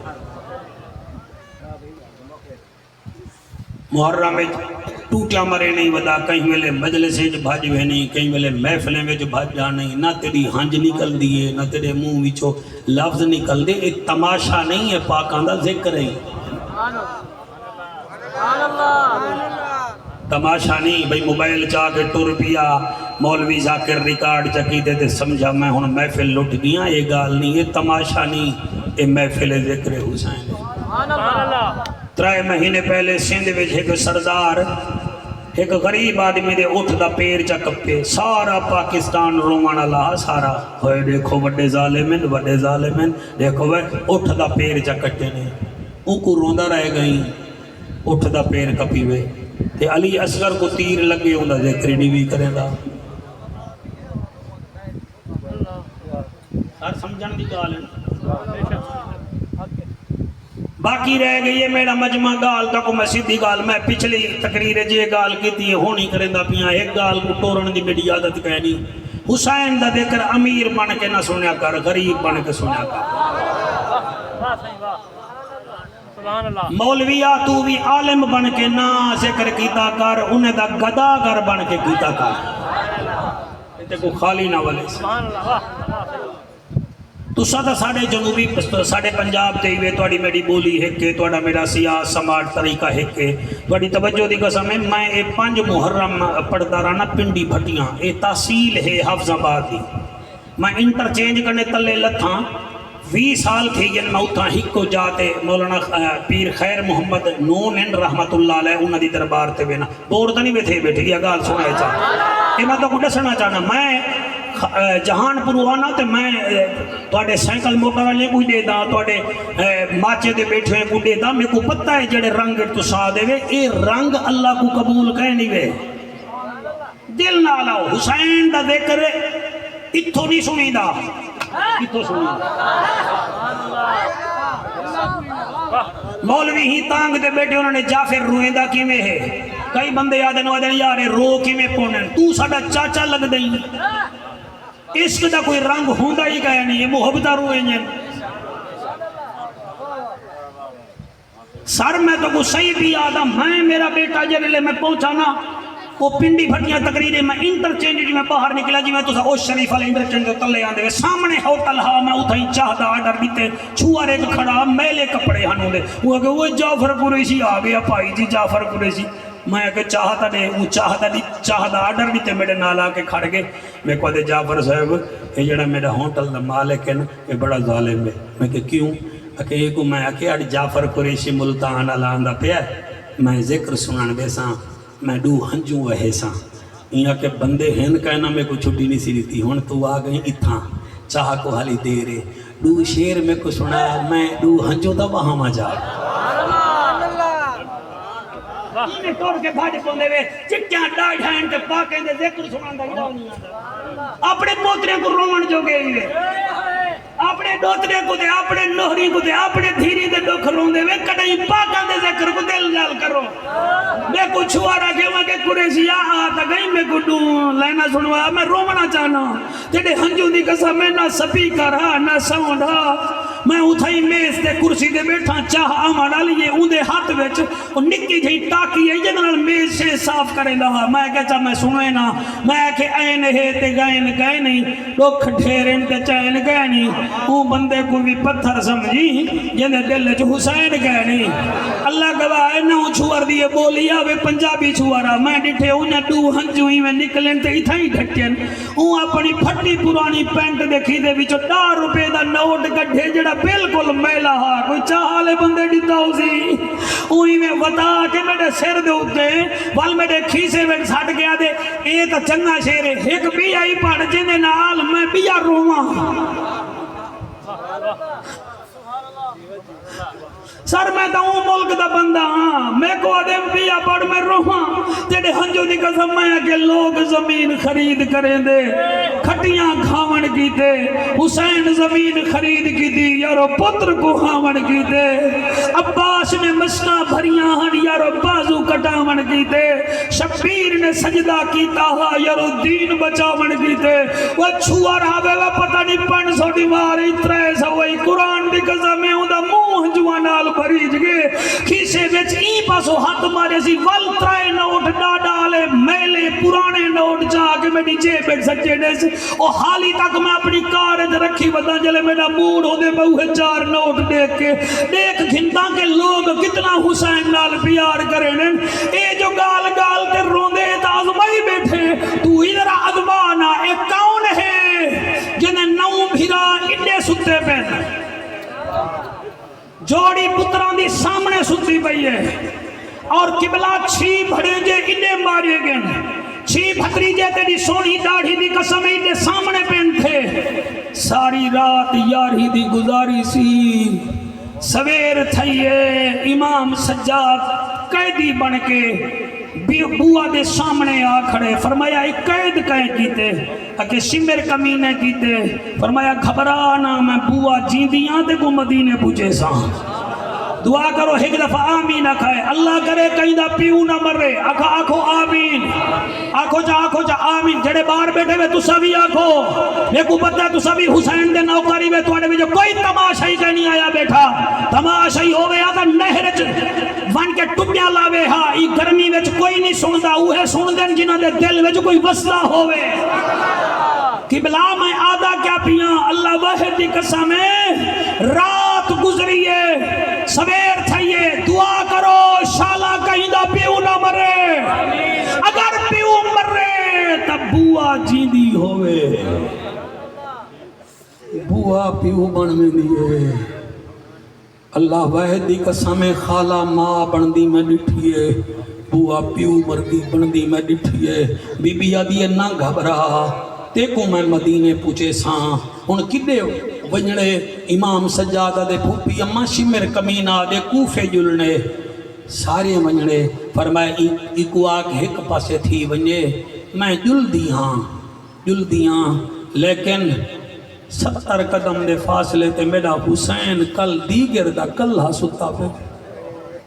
محرم میں ٹوٹیا مرے نہیں ودا کہیں ویلے مجلسے جو بھاج ہوئے نہیں کہیں ویلے محفلیں میں جو بھاج جا نہیں نہ تیری ہنج نکل دیئے نہ تیرے منہ وچو لفظ نکل دے ایک تماشا نہیں ہے پاکاں دا ذکر ہے تماشا نہیں بھئی موبائل چاہ کے ٹور پیا مولوی ذاکر ریکارڈ چکی دے تے سمجھا میں ہن محفل لٹ گیا یہ گال نہیں یہ تماشا نہیں یہ محفل ذکر حسین 3 مہینے پہلے سندھ وچ ایک سردار ایک غریب آدمی دے اٹھ دا پیر چا کپے سارا پاکستان رومانا لا سارا ہوئے دیکھو وڈے ظالمین دیکھو وہ اٹھ دا پیر چا کٹے نے ان کو روندہ رہ گئی اٹھ دا پیر کپی ہوئے تے علی اصغر کو تیر لگے ہوں دا ذکر نہیں بھی کریں دا سار سمجھن دی گال ہے باقی رہ گئی ہے میرا مجمع گال تک میں سیدھی گال میں پچھلی تقریر جے گال کی تھی ہونی کرندہ پیاں ایک گال کو ٹورن دی میری عادت کہنی حسین دا دیکھ کر امیر بن کے نہ سنیا کر غریب بن کے سنیا کر مولویا تو بھی عالم بن کے نہ ذکر کیتا کر انہیں دا گداگر بن کے کیتا کر تے کو خالی نہ والے تو سادہ ساڑھے جنوبی ساڑھے پنجاب تے ہوئے توڑی میری بولی ہے کہ توڑا میرا سیاس سماج طریقہ ہے کہ توڑی توجہ دی قسم ہے میں ایک 5 محرم پڑھتا رہنا پنڈی بھٹیاں اے تحصیل ہے حافظ آباد دی میں انٹرچینج کرنے تلے لتھاں 20 سال تھی جن میں اتھاں ہک کو جاتے مولانا پیر خیر محمد نون ان رحمت اللہ علیہ انہاں دی دربار تے بینا بورتا نہیں بیٹھے بیٹھے یہ گال سنائے چاہتا یہ میں تو کچھ سنا چاہنا میں جہان پروانا تے میں توڑے سائیکل موٹر والے کوئی دے دا توڑے ماچے دے بیٹھے کوئی دے دا میں کو پتہ ہے جڑے رنگ تو سا دے وے اے رنگ اللہ کو قبول کہے نہیں وے دل نہ لاؤ حسین دا ذکر اتھو نہیں سنی دا اتھو سنی مولوی ہی تانگ دے بیٹھے انہوں نے جعفر روئیں دا کی میں ہے کئی بندے آدھن وادن یارے رو کی میں پونن تو ساڑا چاچا لگ دیں عشق دا کوئی رنگ ہوندہ ہی کہا نہیں ہے محبتہ روئیں جن سر میں تو کو صحیح بھی آدھا میں میرا بیٹا جنلے میں پہنچانا وہ پنڈی بھٹیاں تقریریں میں انٹرچینج جی میں باہر نکلا جی میں تو او شریف والے انٹرچینج تلے آن دے سامنے ہوتل ہاں میں اتھا ہی چاہتا آڈر بیتے چھوارے کو کھڑا میلے کپڑے ہنوں دے وہ جعفر قریشی آگیا پائی جی جعفر قریشی میں کہ چاہتا دے وہ چاہتا آڈر بھی تے میرے نالا کے کھڑ گئے میں کہا دے جعفر صاحب یہ جڑا میرا ہوٹل دا مالک ہے نا یہ بڑا ظالم ہے میں کہ کیوں کہ ایک میں کہ اڑ جعفر قریشی ملتان آلاندہ پیا میں ذکر سنان دے ساں میں دو ہنجوں وہے ساں یہاں کہ بندے ہن کہنا میں کو چھٹی نہیں سی دیتی ہون تو آ گئی اتھاں چاہ کو حالی دے رہے دو شیر میں کو سنایا میں دو ہنجوں دا وہاں ما جا انہیں توڑ کے بھاج پوندے وے چکیاں ڈاڑھ ہین تے پاکیں دے ذکر سنان دا ہی نہیں آتا اپنے پوترے کو رومن جو گئے ہوئے اپنے دوترے کو دے اپنے نوہری کو دے اپنے دھیری دے دکھ رون دے وے کڑائی پاکاں دے ذکر کو دل جال کرو میں کو چھوارا کہ وہاں کے قریشی آتا گئی میں کو دوں لینا سنوا میں رومنا چاہنا جڑے ہنجوں دی قسم میں نہ سپیکر ہاں نہ ساؤنڈ ہاں میں اتھائی میز تے کرسی دے بیٹھا چاہ آمہ ڈالیے اندے ہاتھ ویچ اور نکی جہی ٹاکی ہے جنرل میز سے صاف کریں دہا میں کہتا میں سنوے نا میں کہ این ہے تے گائن گئے نہیں لوگ ڈھیرن تے چین گئے نہیں وہ بندے کو بھی پتھر سمجھی جنہیں دل جو حسین گئے نہیں اللہ گواہ نہ چھوار دیئے بولی آوے پنجابی چھوارا میں ڈٹھے انہیں دو ہنجوئی میں نکلیں تے اتھائی ڈھٹین اپنی پھٹی پرانی پینٹ دیکھی دے بھی 4 روپے دا نوٹ گڈھے جڑا بالکل میلا ہا کوئی چاہالے بندے ڈیتا ہو سی اوہی میں بتا کہ میرے سر دے ہوتے وال میرے کھیسے میں ساٹھ گیا دے اے تا چنگا شیرے ایک بھی آئی پاڑ جنے نال میں بیا رواں سر میں تا ہوں ملک دا بندہ ہاں میں کو آدھے بیا پڑھ میں روحاں جڑے ہنجو دی قسم میں کہ لوگ زمین خرید کریں دے کھٹیاں کھاون کی تے حسین زمین خرید کی دی یارو پتر کو کھاون کی تے عباس نے مسنا بھریاں ہن یارو بازو کٹاون کی تے شبیر نے سجدہ کیتا ہا یارو دین بچاون کی تے وہ چھوار آوے وہ پتہ نہیں 500 دیواری 300 وہی قرآن دی قسم میں ہوں دا موہ جوانال بھریج گئے کھیسے ویچ ای پاسو ہاتھ مارے سی ول 3 نوٹ ڈالے میلے پرانے نوٹ جا کے میری جیب ایک سچے دے سے اور حالی تک میں اپنی کارج رکھی بتا جلے میرا موڈ ہو دے بہوے 4 نوٹ دیکھ کے دیکھ گھنٹا کے لوگ کتنا حسین نال پیار کریں اے جو گال گال کے روندے تازمائی بیٹھے تو ادھر ادبانا اے کون ہے جنہیں نو بھیرا انڈے ستے پہنے جوڑی پتران دی سامنے ستی پئی ہے اور قبلہ 6 بھڑے جے انڈے مارے گئے 6 بھتریجے تیری سونی داڑھی دی قسم انڈے سامنے پہن تھے ساری رات یاری دی گزاری سی سویر تھئیے امام سجاد قیدی بن کے بوہ دے سامنے آ کھڑے فرمایا ایک قید قید کیتے اکے سمر کمینے کیتے فرمایا گھبرانا میں بوہ جیندیاں دے کو مدینے پوچھے ساں دعا کرو ایک دفعہ آمین آکھائے اللہ کرے کہیں دا پیو نہ مرے آکھو آمین آکھو جا آمین جڑے باہر بیٹھے میں تسا بھی آکھو لیکو پتہ تسا بھی حسین دے نوکاری میں توڑے میں جو کوئی تماشا ہی نہیں آیا بیٹھا تماشا ہی ہوئے آگا نہر ون کے ٹپیاں لاوے ہاں ای گرمی وچ کوئی نہیں سندا اوہے سن دین جنہاں دے دل وچ کوئی وسلا ہوئے قبلہ میں آدھا کیا پیاں اللہ واحد دی قسم ہے رات گزریے سویر تھائیے دعا کرو شالا کہیں دا پیو نہ مرے اگر پیو مرے تب بوا جیندی ہوئے بوا پیو بن میں دیئے اللہ واحد دی قسم ہے خالہ ماں بندی میں ڈٹھیے بوا پیو مرگی بندی میں ڈٹھیے بی بی آدھی نہ گھبرا دیکھو میں مدینے پوچھے ساں ان کدے ونجڑے امام سجادہ دے پھوپی اما شمر کمینہ دے کوفے جلنے سارے ونجڑے فرمائے ایکو آگ ایک پاسے تھی ونجے میں جل دیاں لیکن 70 قدم دے فاصلے تے میرا حسین کل دیگر دا کلہ ستا پہ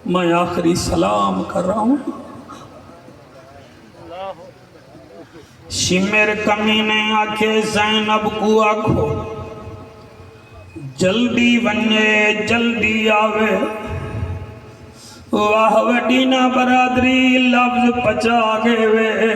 میں آخری سلام کر رہا ہوں شمر کمینے آکھے زینب کو آکھو جلدی ونجے جلدی آوے واہ وڈینا برادری لفظ پچا گے وے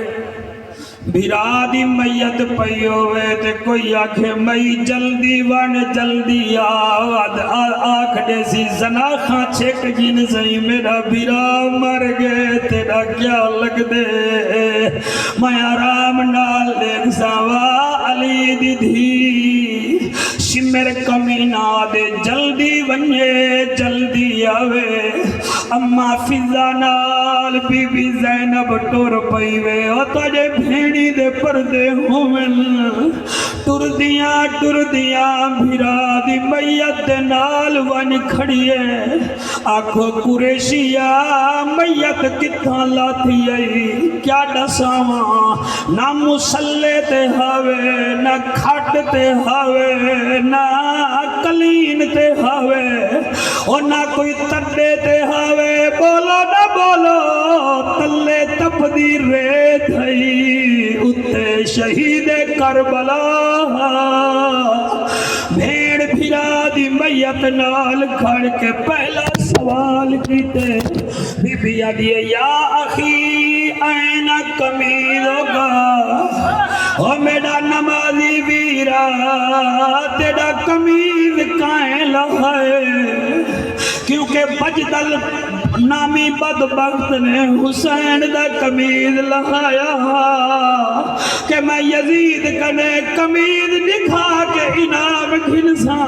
بھرا دی میت پیوے تے کوئی آکھے مئی جلدی ون جلدی آواد آکھ جیسی زناخاں چھک جن سہی میرا بھرا مر گئے تیرا کیا لگ دے میں آرام نال دیکھ ساوا علی دی دھی شمر کمینہ دے جلدی ونجے جلدی آوے اما فضا نال بی بی زینب ٹور پئیوے او تجھے بھیڑی دے پردے ہومن ٹر دیاں بھرا دی میت دے نال ون کھڑیے آکھو قریشیا میت کتھاں لاتی آئی کیا ڈساواں نہ مسلے تے ہاوے نہ کھٹ تے ہاوے نہ کلین تے ہاوے اور نہ کوئی تڈے تے ہاوے بولو نہ بولو تلے تپ دی ریت ہئی اتے شہید کربلا بھیڑ بھرا دی میت نال کھڑ کے پہلا سوال کیتے بی بی آدھیے یا اخی این کمیل ہوگا او میرا نمازی ویرا تیرا کمیز کائیں لہائے کیونکہ بجدل نامی بدبخت نے حسین دا کمیز لہایا کہ میں یزید کنے کمیز دکھا کے انعام گھنساں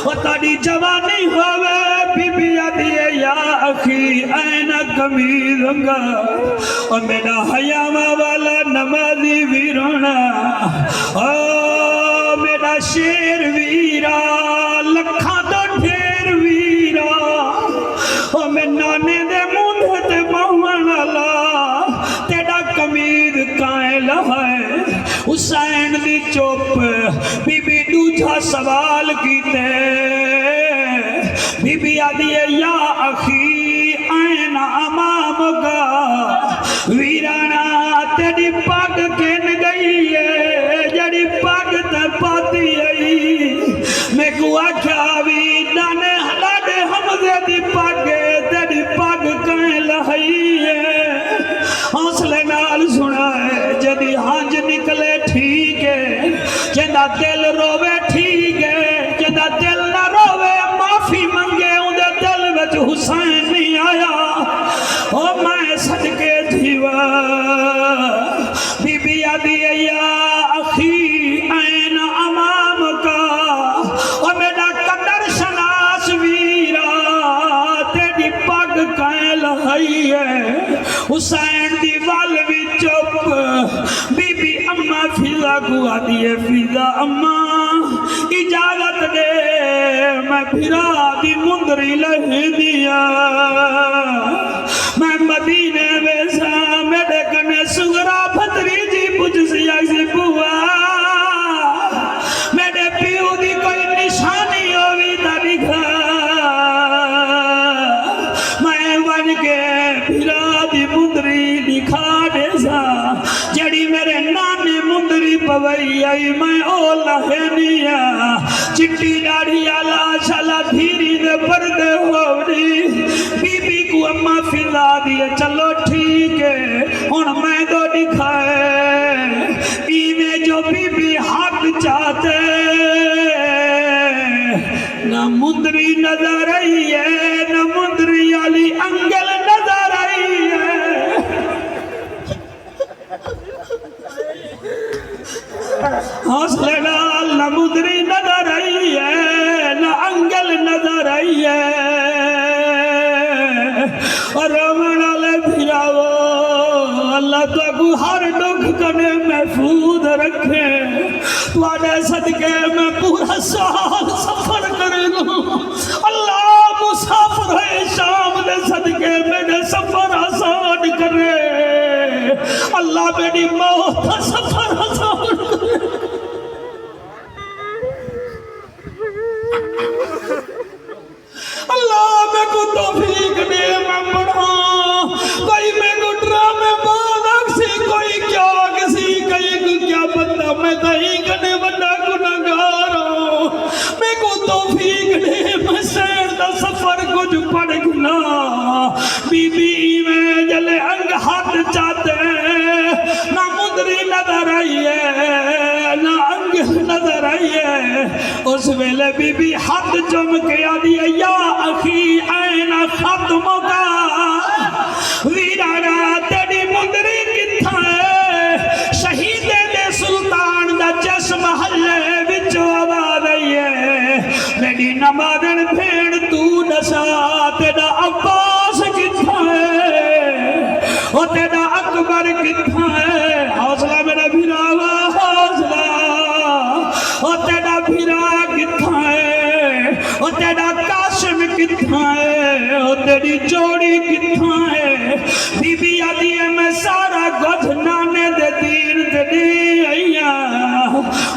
اور تاڑی جوانی ہوئے بی بی آدھیے یا اخی این کمیز ہنگا اور میرا حیامہ والا نمازی ویرونا میرا شیر ویرا لکھاں تو ڈھیر ویرا او میں نانے دے مونڈے تے بہمن اللہ تیڑا کمید کائیں لہائے حسین دی چوپ بی بی دوجھا سوال کیتے بی بی آدھیے یا اخی این امام گا ویرانا تیڑی پاک کن گئی ہے جڑی پاک تے پاتی آئی میں کو آکھا بھی دانے ہلاڈے حمزے دی پاگے تیری پاگ کہیں لہائی ہے حوصلے نال سنا ہے جدی ہانج نکلے ٹھیک ہے جدہ دل روے ٹھیک ہے جدہ دل نہ روے معافی منگے اندے دل وچ حسین نہیں آیا او میں صدقے جیوا بی بی آدھی یا اخی این امام کا او میرا قدر شناس ویرا تیری پاگ کائیں لہائی ہے حسین دی وال بھی چپ بی بی اما فضا کو آدھی فضا اما اجازت دے میں بھرا دی مندری لہی دیا میں مدینے ویسا میرے کنے سگرا پھتری جی پوچھ سیا سی بوا میرے پیو دی کوئی نشانی ہوئی تا دکھا دکھا دے سا جڑی میرے نانے مندری پوئی آئی میں او لہنیا چٹی ڈاڑی آلا شالا دھیری دے پردے ہوڑی بی بی کو اماں فضا دیے چلو ٹھیک ہے ہن میں دو دکھائے ایویں جو بی بی حق چاہتے نہ مندری نظر آئی ہے نہ مندری علی انگل نظر آئی ہے حوصلے نال نہ مندری نظر آئی ہے نہ انگل نظر آئی ہے اور رومن والے بھراو اللہ تو کو ہر دکھ کنے محفوظ رکھے تواڈے صدقے میں پورا سال سفر کرے لوں اللہ مسافر ہے شام دے صدقے میرے سفر آسان کرے اللہ میری موت کا سفر آسان کرے اللہ میں کو توفیق دے میں پڑھا کوئی میں کو ڈرامے باغ سی کوئی کیا کسی کئی کو کیا بندہ میں کہیں کنے بندہ گناہگار ہوں میں کو توفیق دے میں سیر دا سفر کچھ پڑھ گنا بی بی میں جلے انگ ہاتھ چاہتے نہ مندری نظر آئی ہے نہ انگ نظر آئی ہے اس ویلے بی بی ہاتھ چم کے آدھی ہے یا اخی این ختم کا ویرانا تیری مندری کتھا ہے شہید دے سلطان دا جسم حلے بچو آباد ہے میری نمازن بھیڑ تو نسا تیرا عباس کتھا ہے اور تیرا اکبر کتھا ہے حوصلہ میرا بھیراوا حوصلہ اور تیرا بھیرا کتھا ہے اور تیرا قاسم کتھا ہے اور تیری جوڑی کتھا ہے بی بی آدھی ہے میں سارا گھت نانے دے دین دے دی آئیا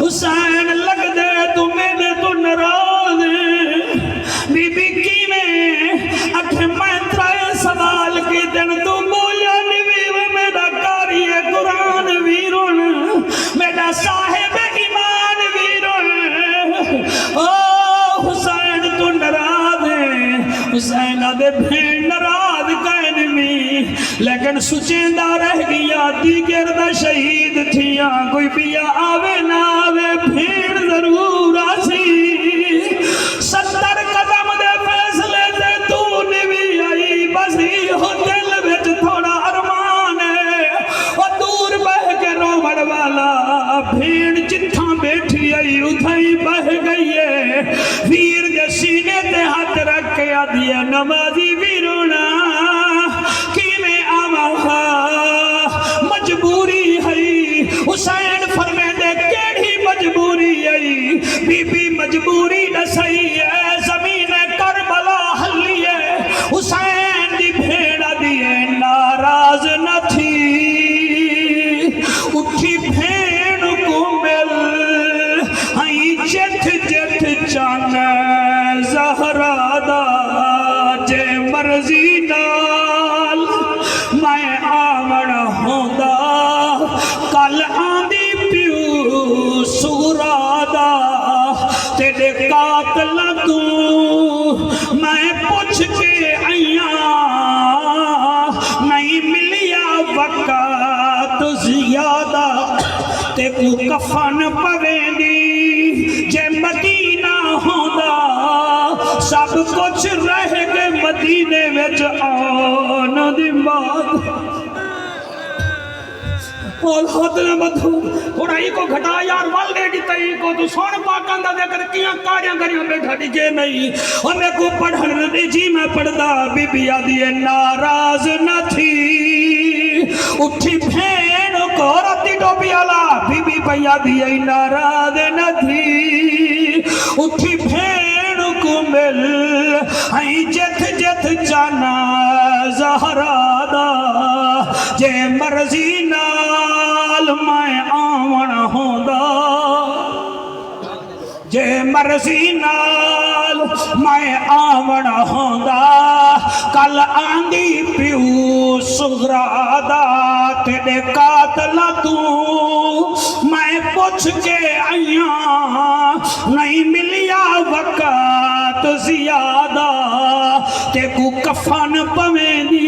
حسین لگ دے تو میرے تو نراز بی بی کی میں اکھے میں ترائے سوال کی دن تو بولیا نویو میرا کاری قرآن ویرون میرا صاحب ایمان ویرون حسین تو نراز حسین آدھے بھیڑ نراز کہنمی لیکن سچیندہ رہ گیا دیگر دا شہید تھیا کوئی بیا آوے نہ آوے بھیڑ ضرور آسی 70 قدم دے فیصلے تے تو نوی آئی بسی ہو دل وچ تھوڑا ارمان ہے اور دور بہ کے رومڑ والا بھیڑ جتھاں بیٹھی آئی اتھائی بہ گئی ہے ویر دے سینے تے ہاتھ رکھ کے آدھی ہے نمازی ویرونا کی میں آمہا مجبوری ہے حسین فرمے دے کیڑی مجبوری ہے بی بی مجبوری نہ صحیح ہے زمین کربلا حلی ہے حسین دی بھیڑا دیئے ناراض نہ تھی اٹھی بھیڑ کو مل ہائی جت جت چانے زہرہ دا جے مرضی نال میں آمن ہوندا کل آندی پیو سورادا تیرے قاتل تو میں پوچھ کے آئیاں نہیں ملیا وقت زیادہ تے کو کفن پویں دی جے مدینہ ہوندا سب کچھ رہ گئے مدینے وچ آن دی بات اور خود نے بدھو تھوڑا ہی کو گھٹا یار والے دیتا ہی کو تو سون پاکان دا ذکر کیاں کاریاں کریاں بیٹھا دیجے نہیں اور میں کو پڑھن دی جی میں پڑھدا بی بی آدھی ناراض نہ تھی اٹھی بھین کو راتی ڈوبی آلا بی بی پہ آدھی ناراض نہ تھی اٹھی بھین کو مل ہائی جت جت جانا زہرہ دا جے مرضی نال میں آون ہوندا جے مرضی نال میں آوڑا ہوندا کل آندی پیو سغرا دا تیرے قاتل تو میں پوچھ کے آیاں نہیں ملیا وقت زیادہ تے کو کفن پویں دی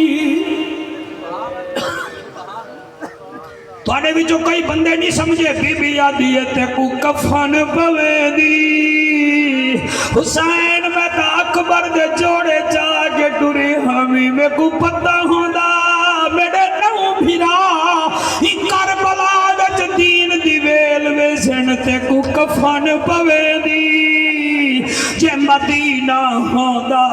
تھوڑے بھی جو کئی بندے نہیں سمجھے بی بی آدھی ہے تے کو کفن پویں دی حسین میں تا اکبر دے جوڑے جاگے ٹوری ہمیں میں کو پتہ ہوندا میرے نو بھیرا ہی کربلا وچ دین دی ویل ویسن تے کو کفن پویں دی جے مدینہ ہوندا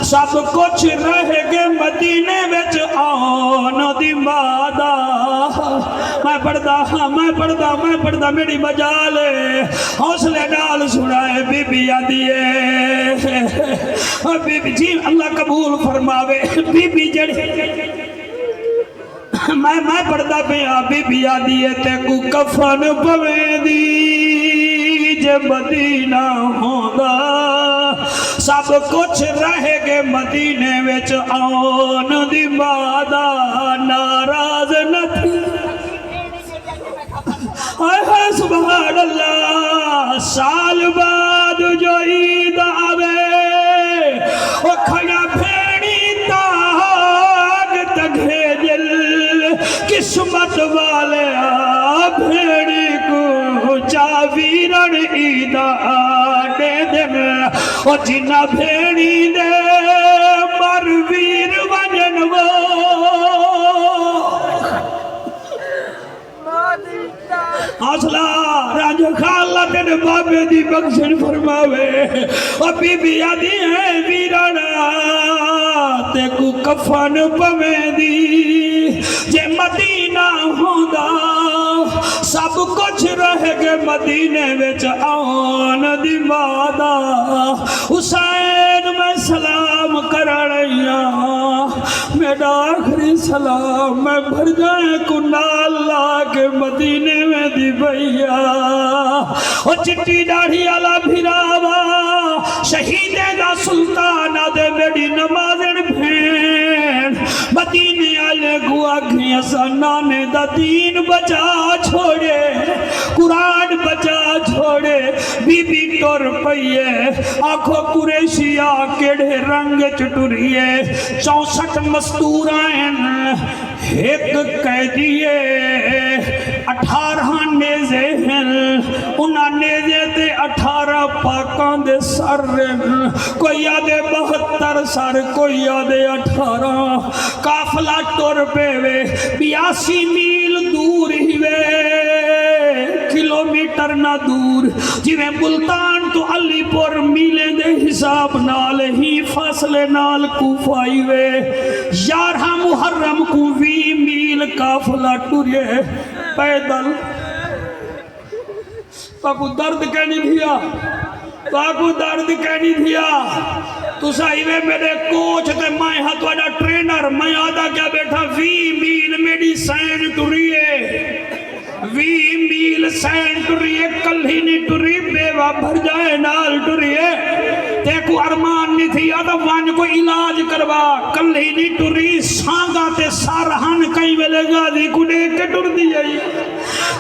سب کچھ رہ گے مدینے وچ آن دی مادہ میں پڑھدا میری مجالے حوصلے نال سنائے بی بی آدھیے بی بی جی اللہ قبول فرماوے بی بی جڑی میں پڑھدا پیا بی بی آدھیے تے کو کفن پویں دی جے مدینہ ہوندا سب کچھ رہ گے مدینے وچ آن دی مادہ ناراض نہ تھی آئے سبحان اللہ سال بعد جو عید آوے او کھیا بھیڑی تاگ تگھے دل قسمت والے بھیڑی کو چاویرن عید آنے دن او جنہ بھیڑی دے مر ویر وجن وہ حوصلہ راج خالہ تیرے بابے دی بخشن فرماوے اور بی بی آدھی ہے ویرانا تے کو کفن پویں دی جے مدینہ ہوندا سب کچھ رہ گے مدینے وچ آن دی مادہ حسین میں سلام کر رہیا میرا آخری سلام میں بھر جائیں کنا اللہ کے مدینے میں دی بھیا او چٹی ڈاڑھی علا بھیراوا شہیدے دا سلطان دے میری نمازن بھین مدینے آلے گوا گھیا سنانے دا دین بچا چھوڑے قرآن بچا چھوڑے بی بی ٹور پئیے آنکھوں قریشیہ کیڑے رنگ چٹوریے 64 مستورائن ایک قیدیے 18 نیزے ہیں انہاں نیزے تے 18 پاکان دے سر کوئی آدھے 72 سر کوئی آدھے 18 کافلہ ٹور پہ وے 82 میل دور ہی وے کلومیٹر نہ دور جویں ملتان تو علی پور میلے دے حساب نال ہی فاصلے نال کوفائی وے 11 محرم کو 20 میل کافلہ ٹورے پیدل تاکو درد کہنی دیا تاکو درد کہنی دیا تو سائیوے میرے کوچ تے میں ہاں توڑا ٹرینر میں آدھا کیا بیٹھا 20 میل میری سین ٹوریے 20 میل سین ٹوریے کل ہی نہیں ٹوری بیوہ بھر جائے نال ٹوریے تے کو ارمان نہیں تھی آدھا وان کو علاج کروا کل ہی نہیں ٹوری سانگا تے سارہان کئی ویلے غازی کو دیکھ کے ٹور دی جائی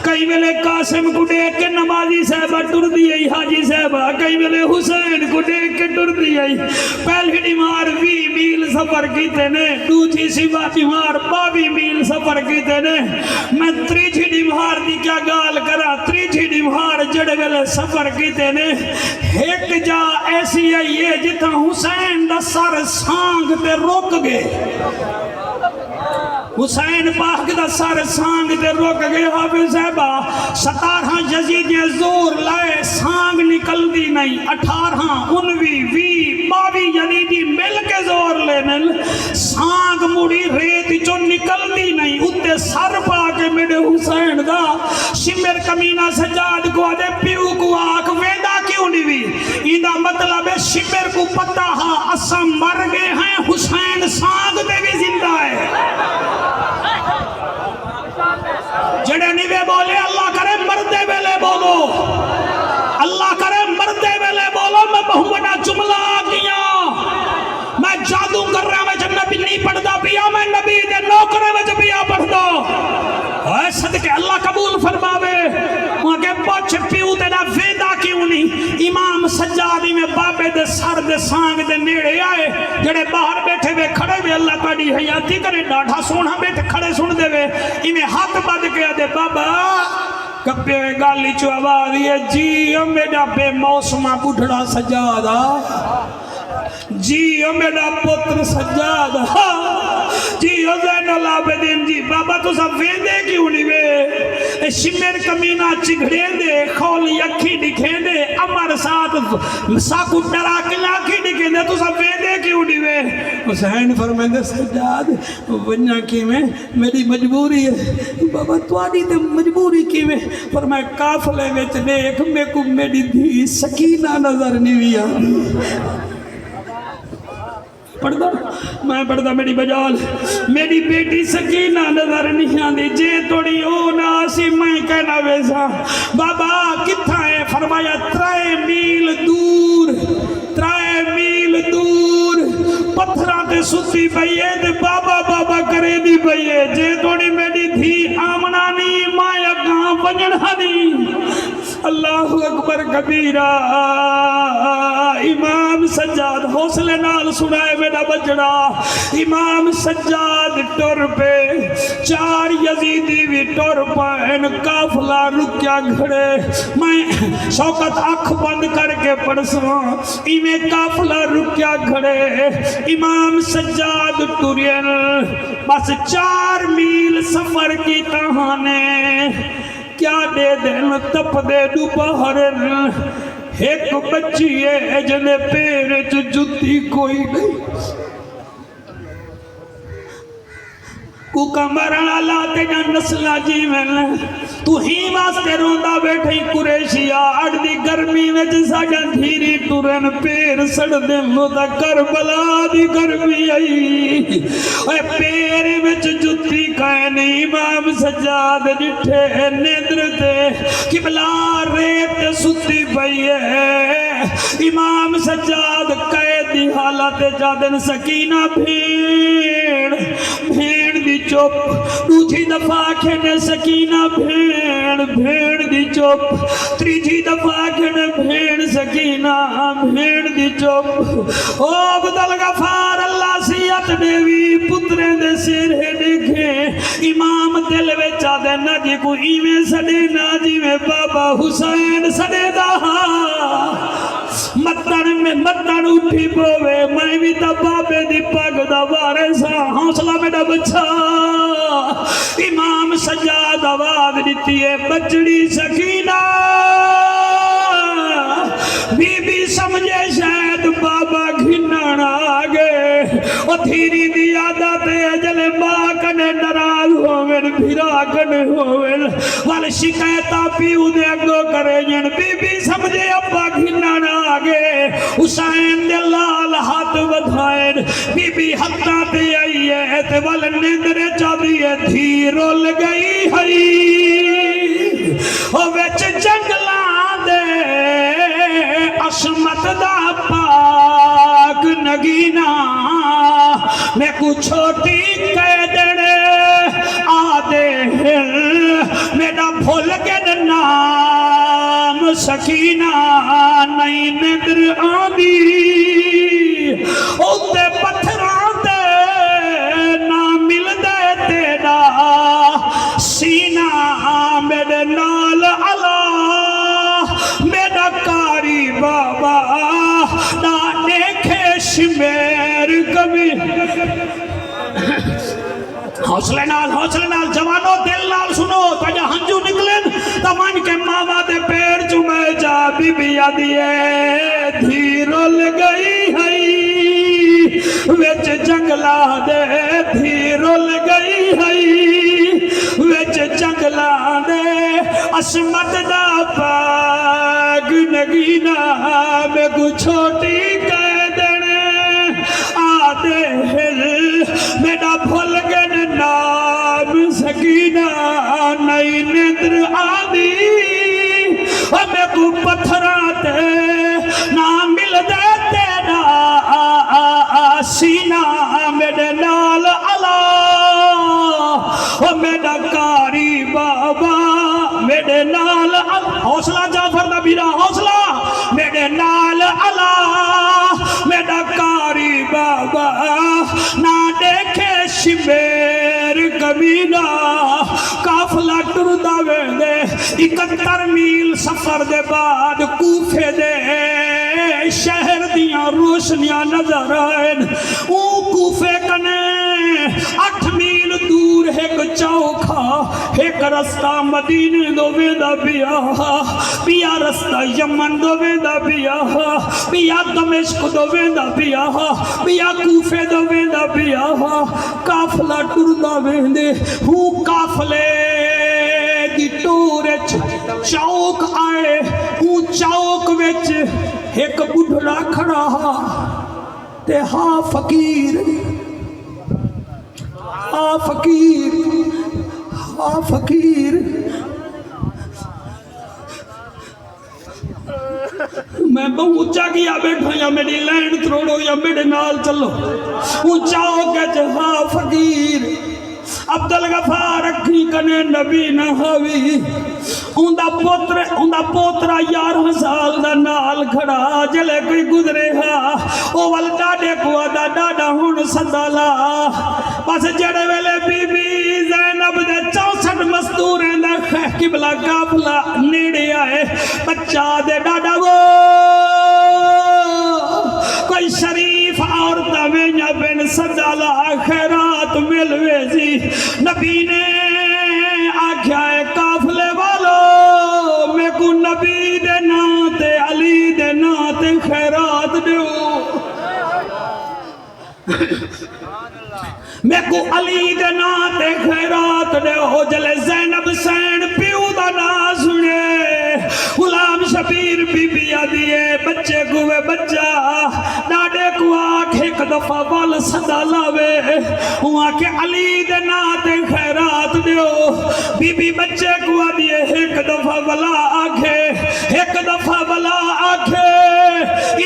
کئی ویلے قاسم کو دیکھ کے نمازی صاحبہ ٹور دی جائی حاجی صاحبہ کئی ویلے حسین کو دیکھ کے ٹور دی جائی پہلی بیمار 20 میل سفر کیتے نے دوسری سوا بیمار 22 میل سفر کیتے نے میں تریجھی بیمار دی کیا گال کرا تریجھی بیمار جڑے ویلے سفر کیتے نے ایک جا ایسی آئیے جتا حسین دا سر سانگ تے روک گئے حسین پاک دا سر سانگ تے روک گئے حافظ صاحبہ 17 یزیدیں زور لائے سانگ نکل دی نہیں 18 19 20 22 یزیدی مل کے زور لینے سانگ مڑی ریت جو نکل دی نہیں اتے سر پاک میرے حسین دا شمر کمینہ سجاد کو آدھے پیو کو آکھ ویدہ کیوں نہیں بھی ایدہ مطلب ہے شمر کو پتہ ہاں اسم مر گئے ہیں حسین سانگ دے بھی زندہ ہے جڑے نیوے بولے اللہ کرے مردے ویلے بولو اللہ کرے مردے ویلے بولو میں محمد صدقے اللہ قبول فرماوے مگے پوچھ پیو تیرا ویدہ کیوں نہیں امام سجادی میں بابے دے سر دے سانگ دے نیڑے آئے جڑے باہر بیٹھے وے کھڑے وے اللہ تاڑی حیاتی کرے ڈاڑھا سونا بیٹھے کھڑے سن دے وے انہیں ہاتھ بد گیا دے بابا کپے ہوئے گالی چو آواز یہ جی میرا بے موسمہ بڑھڑا سجادہ جی میرا پتر سجادہ جی زین العابدین جی بابا تو سب ویندے کیوں نہیں وے شمیر کمینہ چگڑے دے خولی اکھی دکھے دے امر ساتھ ساکو ڈرا کلاکی دکھے دے تو سب ویندے کیوں نہیں وے حسین فرمائے سجاد ونیا کی میں میری مجبوری ہے بابا تو آنی تے مجبوری کی میں فرمائے کافلے میں دیکھ میں کو میری دھی سکینہ نظر نہیں بھی آنی پڑھدا میں پڑھدا میری بجال میری بیٹی سکینہ نظر نہیں آندی جے توڑی او ناسی میں کہنا ویسا بابا کتھا ہے فرمایا 3 میل دور پتھران تے ستی بھئیے دے بابا بابا کرے دی بھئیے جے توڑی میری دھی آمنا نہیں مایا کہاں بجڑا نہیں اللہ اکبر کبیرہ امام سجاد حوصلے نال سنائے میرا بچڑا امام سجاد ٹر پہ 4 یزیدی بھی ٹر پائن کافلہ رکیا گھڑے میں شوکت آنکھ بند کر کے پڑسوں ایمیں کافلہ رکیا گھڑے امام سجاد ٹرین بس 4 میل سفر کی تہانے کیا دے دن تپ دے دوپہرن ایک بچی ہے جنے پیر جتی کوئی نہیں کوکا مرنا لاتے جان نسلہ جی میں تو ہی واسطے روندہ بیٹھیں قریشیا اڑ دی گرمی میں جسا جان دھیری ٹورن پیر سڑ دے مدہ کربلا دی گرمی آئی اے پیر میں جتی کائن امام سجاد جٹھے نیدر تے قبلہ ریت ستی بھئیے امام سجاد قیدی حالت جادن سکینہ بھیڑ دی چوپ دوجھی دفعہ کھنے سکینہ بھیڑ دی چوپ تریجھی دفعہ کھنے بھیڑ سکینہ بھیڑ دی چوپ او عبدال غفار اللہ سیت دیوی پترے دے سیرے دیکھے امام دل ویچا دے نجی کو ایمیں سڑے ناجی میں بابا حسین سڑے دہا مدن اٹھی پوے میں بھی تا بابے دی پاگ دا وارے سا حوصلہ میڈا بچھا امام سجاد آواز دیتی ہے بچڑی سکینہ بی بی سمجھے شاید بابا گھنن آگے او دھیری دی عادت اجل ماں کنے نراز ہوئن بھیرا کنے ہوئن وال شکایتا پیو دے اگو کرے جن بی بی سمجھے ابا گھنن آگے حسین دے لال ہاتھ بدھائن بی بی حتہ تے آئی ہے تے وال نیندرے چا دیئے دھی رول گئی ہے او ویچ جنگلان دے عصمت دا پاک نگینا میں کو چھوٹی قیدڑے آدھے میرا بھول کے نام سکینہ نئی ندر آدھی اوتے پتھران دے نام مل دے تیرا سینہ میرے نال اللہ میرا کاری بابا نانے کھیش میر کبھی حوصلے نال جوانو دل نال سنو تو جا ہنجو نکلن تو من کے ماما دے پیر چمے جا بی بی آدھیے دھیرو لگئی ہے ویچ جنگلہ دے دھیرو لگئی ہے ویچ جنگلہ دے عصمت دا پاگ نگینہ میں کو چھوٹی قیدنے آدھے میرا بھول گن نام سکینہ نئی ندر آدھی ہمیں کو پتھراتے نام مل دے تیرا سینہ میرے نال اللہ میرا کاری با نبی دا قافلہ ٹردا ویندے 71 میل سفر دے بعد کوفے دے شہر دیاں روشنیاں نظر آئیں او کوفے کنے 8 میل دور ایک چوکھا ایک رستہ مدینے دو ویندا پیا رستہ یمن دو ویندا پیا دمشق دو ویندا پیا کوفے دو ویندا پیا قافلہ ٹردا ویندے ہوں قافلے دی ٹور وچ چوک آئے ہوں چوک وچ ایک بڈھڑا کھڑا تے ہاں فقیر میں بہت اونچا کیا بیٹھا یا میری لینڈ تھروڑو یا میرے نال چلو اونچا ہو کے جہاں فقیر عبدالغفار رکھی کنے نبی نہ ہوئی اندہ پوترا 11 سال دا نال کھڑا جلے کوئی گزرے ہاں او وال ڈاڈے کو آدھا ڈاڈا ہون صدالا بس جڑے ویلے بی بی زینب دے 64 مستوریں دا قبلہ قافلہ نیڑے آئے بچہ دے ڈاڈا وہ کوئی شریف عورتہ وینیا بن صدالا خیرات ملوے جی نبی نے آکھیا ہے قافلے والو میں کو نبی دے ناتے علی دے ناتے خیرات دیو میں کو علی دے ناتے خیرات دیو جلے زینب سین پیو دا نا سنے غلام شبیر بی بی آدھیے بچے کوئے بچہ ڈاڈے کو آکھ ایک دفعہ وال صدا لاوے وہاں کے علی دے ناتے خیرات دیو بی بی بچے کو آدھیے ایک دفعہ ولا آکھے ایک دفعہ ولا آکھے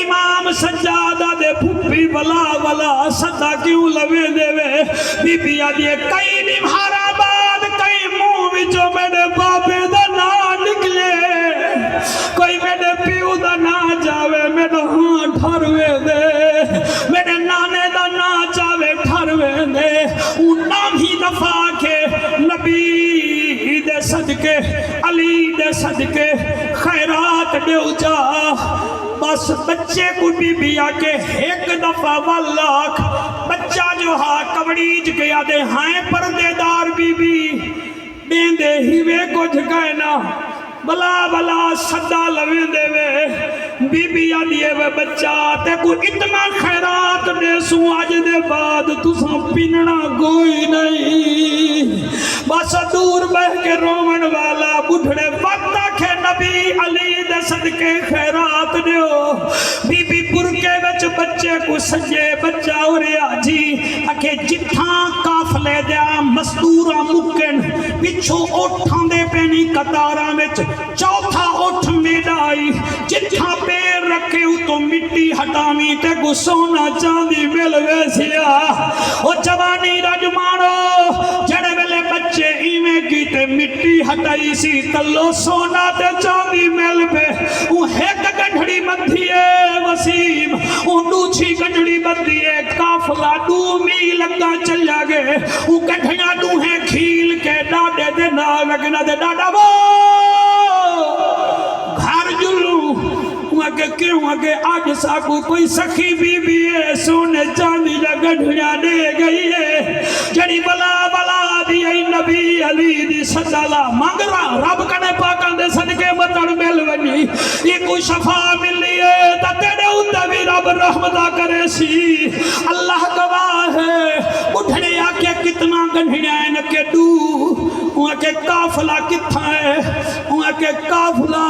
امام سجادہ دے پھپی ولا صدا کیوں لوے دے وے بی بی آدھیے کئی نمہارا بعد کئی منہ وچوں میرے بابے دا نا نکلے کوئی میرے پیو دا نا جاوے میرے ہاں ٹھروے دے میرے نانے دا نا جاوے ٹھروے دے اون نام ہی دفعہ کے نبی دے صدقے علی دے صدقے خیرات دیو جا بس بچے کو بی بی آکے ایک دفعہ واللہ بچہ جو ہاں کبڑیج گیا دے ہائیں پردے دار بی بی دین دے ہی وے کچھ گئے نا بلا صدا لویں دے وے بی بی آدھیے وے بچہ تے کو اتنا خیرات دے سو آج دے بعد تساں پیننا کوئی نہیں بس دور بہ کے رومن والا بڑھڑے وقت آکھے نبی علی دے صدقے خیرات دیو بی بی برکے وچ بچے کو سجے بچہ اور آجی آکھے جتھاں قافلے دیا مستورہ مکن پچھو اٹھاں دے پینی قطارہ وچ چوتھا اٹھ میڈائی جتھاں پیر رکھے ہو تو مٹی ہٹامی تے کو سونا چاندی مل ویسیا او جوانی رجمانو جڑے ویلے بچے ایمیں کی تے مٹی ہٹائی سی تلو سونا تے چاندی مل پہ او ایک گنڈھڑی بندھیے وسیم او دوچھی گنڈھڑی بندھیے قافلہ 2 میل لگا چلیا گئے او گنڈھیاں دوہیں کھیل کے ڈاڈے دے نا لگنا دے ڈاڈا وہ گھر جلو کہ کیوں اگے آج ساکو کوئی سخی بی بی ہے سونے چاندی جا گھڑیاں دے گئی ہے جڑی بلا دی ای نبی علی دی صدالہ مانگ رہا رب کنے پاکان دے صدقے مطر مل ونی یہ کوئی شفا ملی ہے تا تیرے اندہ بھی رب رحمتہ کرے سی اللہ گواہ ہے اٹھنے آکے کتنا گھڑیاں نکے دو وہاں کے قافلہ کتھا ہے وہاں کے قافلہ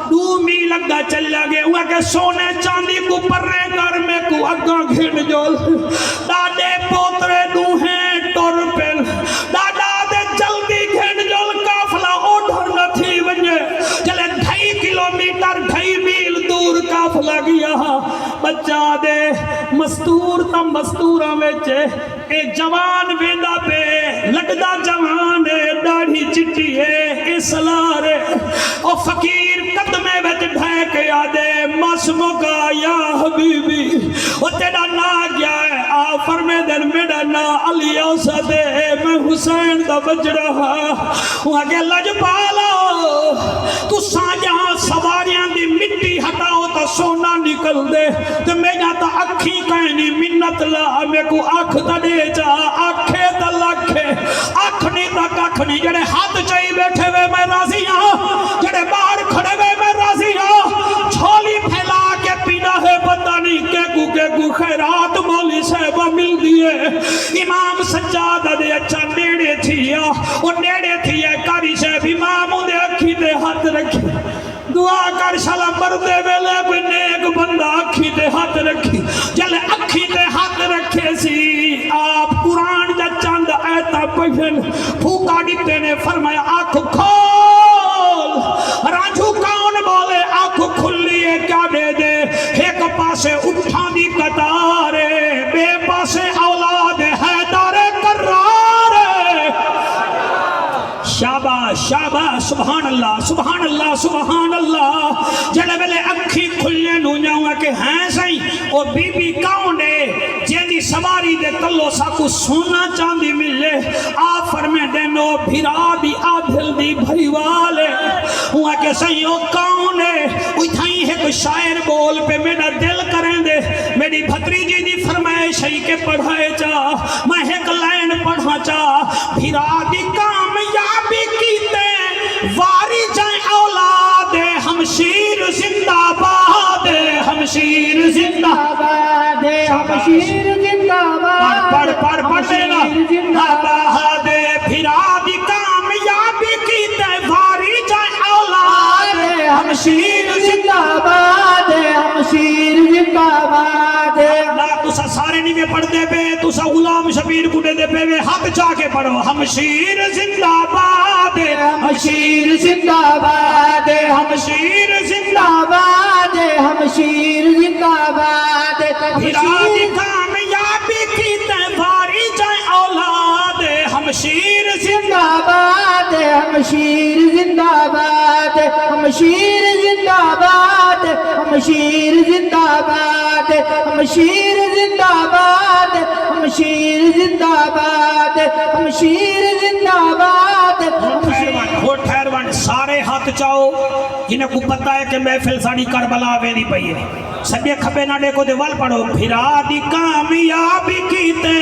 2 میل لگا چل گئے وہاں کے سونے چاندی کو پرے گھر میں کو اگاں گھن جول ڈاڈے پوترے دوہیں ٹور پل ڈاڈا دے جلدی گھن جول قافلہ اوڑھر نہ تھی ونجے چلے 2.5 کلومیٹر 2.5 میل دور قافلہ گیا بچہ دے مستور تا مستورہ ویچے اے جوان ویندہ پہ لگدہ جوان داڑھی چٹی ہے اسلارے او فقیر قدمے وچ ڈھائے کے آدھے مسمو کا یا حبیبی او تیرا نا گیا ہے آ فرمے دن میرا نا علی اسد میں حسین دا بجڑا ہاں کہ لجپالا تو جہاں سواریاں دی مٹی ہٹاؤ تو سونا نکل دے تو میرا تا اکھی کہنی منت لا میں کو اکھ تا دے جا اکھے تا لکھے اکھنی تک اکھنی جڑے ہاتھ چاہی بیٹھے ہوئے میں راضی ہاں جڑے باہر کھڑے ہوئے میں راضی ہاں چھولی پھیلا کے پینا ہے پتہ نہیں کہ کو خیرات مولی صاحبہ مل دیئے امام سجادہ دے اچھا نیڑے تھیا وہ نیڑے تھیا کاری صاحب امام دے اکھی دے ہاتھ رکھی دعا کر شالا مردے ویلے کوئی نیک بندہ اکھی دے ہاتھ رکھی جلے اکھی دے ہاتھ رکھے سی آپ قرآن جا چاند ایتا پہن پھوکا دیتے نے فرمایا آنکھ کھول رانجھو کون بولے آنکھ کھلیے کیا دے دے ایک پاسے اٹھا دی قطارے بے پاسے اولاد حیدر کرارے شاباش شاباش سبحان اللہ سبحان اللہ سبحان اللہ جلے بلے اکھی کھلنے نو جاؤں کہ ہیں سہی اور بی بی کون ہے جیدی سواری دے تلو ساکو سونا چاندی ملے آفر میں دینو بھیرا دی آدھل دی بھائی والے ہوا کہ سہی او کون ہے اتھائی ہے کوئی شاعر بول پہ میرا دل کریں دے میری بھتری جی دی فرمائش ہے کہ پڑھائے جا میں ایک لائن پڑھا جا بھیرا دی کامیابی کیتے واری جائیں اولاد ہمشیر زندہ باد ہمشیر زندہ باد ہمشیر زندہ باد پڑھ دینا باد بھیرا دی کامیابی کیتے واری جائیں اولاد ہمشیر زندہ باد ہمشیر زندہ باد نا تسا سارے نہیں میں پڑھ دے بے تسا غلام شبیر کو دے دے بے ہاتھ چاہ کے پڑھو ہمشیر زندہ باد ہمشیر زندہ باد ہمشیر زندہ باد ہمشیر زندہ باد بھیرا دی کامیابی کی تیواری جائیں اولاد ہمشیر زندہ باد ہمشیر زندہ باد ہمشیر زندہ باد ہمشیر زندہ باد ہمشیر زندہ باد ہمشیر زندہ باد ہمشیر زندہ باد ہو ٹھہرون سارے ہاتھ چاہو جنہیں کو پتہ ہے کہ محفل ساڑی کربلا ویری پئی ہے سبے کھبے نہ دیکھو دے وال پڑھو بھیرا دی کامیابی کیتے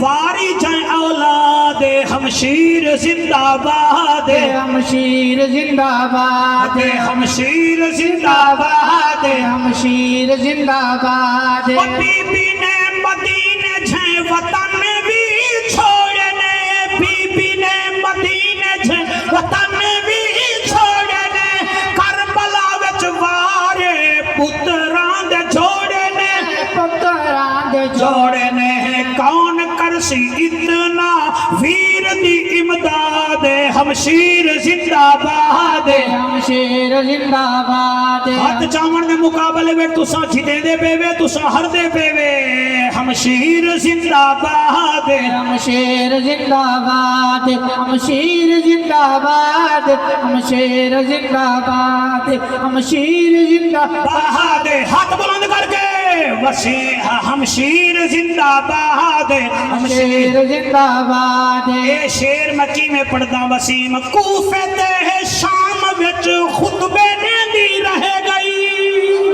واری جائیں اولاد ہمشیر زندہ باد ہمشیر زندہ باد ہمشیر زندہ باد ہمشیر زندہ باد بی بی نے مدینے جھیں وطن بھی چھوڑنے بی بی نے مدینے جھیں وطن بھی چھوڑنے کربلا وچ وارے پتران دے جوڑنے پتران دے جوڑنے کون کرسی اتنا ویر دی امداد ہمشیر زندہ باد ہمشیر زندہ باد ہاتھ چاون دے مقابلے میں تسا جھدے دے بے وے تسا ہر دے بے وے ہمشیر زندہ باد ہمشیر زندہ باد ہمشیر زندہ باد ہمشیر زندہ باد ہمشیر زندہ باد ہاتھ بلند کر کے وسیع ہمشیر زندہ باد ہمشیر زندہ باد اے شیر مکی میں پڑھدا وسیم کوفے تے شام وچ خطبے دیندی رہ گئی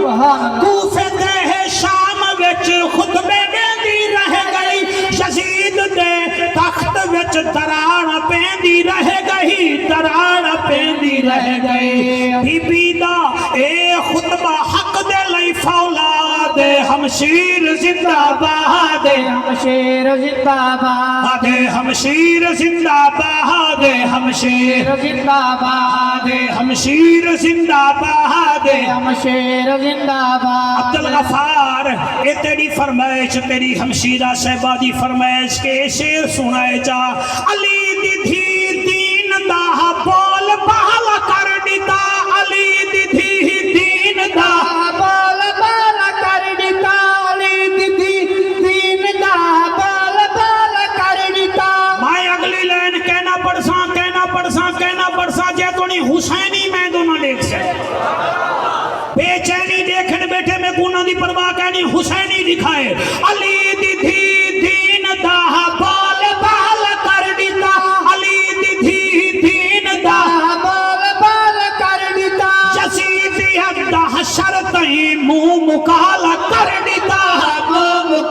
کوفے تے شام وچ خطبے دیندی رہ گئی یزید دے تخت وچ دراڑ پیندی رہ گئی دراڑ پیندی رہ گئی بی بی دا اے خطبہ حق دے لئی فولاد ہمشیر زندہ باد ہمشیر زندہ باد ہمشیر زندہ باد ہمشیر زندہ باد ہمشیر زندہ باد ہمشیر زندہ باد عبدالغفار اے تیری فرمائش تیری ہمشیرہ صاحبہ دی فرمائش کے شیر سنائے جا علی دی دھی دین دا بول بحال کر دیتا علی دی دھی دین دا بال بال کر دیتا علی دی دین دا بال بال کر دیتا میں اگلی لین کہنا پڑساں جے تو نہیں حسینی میں دونوں دیکھ سے بے چینی دیکھن بیٹھے میں گناہ دی پرواہ کہنی حسینی دکھائے علی دی دھی دین دا بال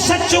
SHO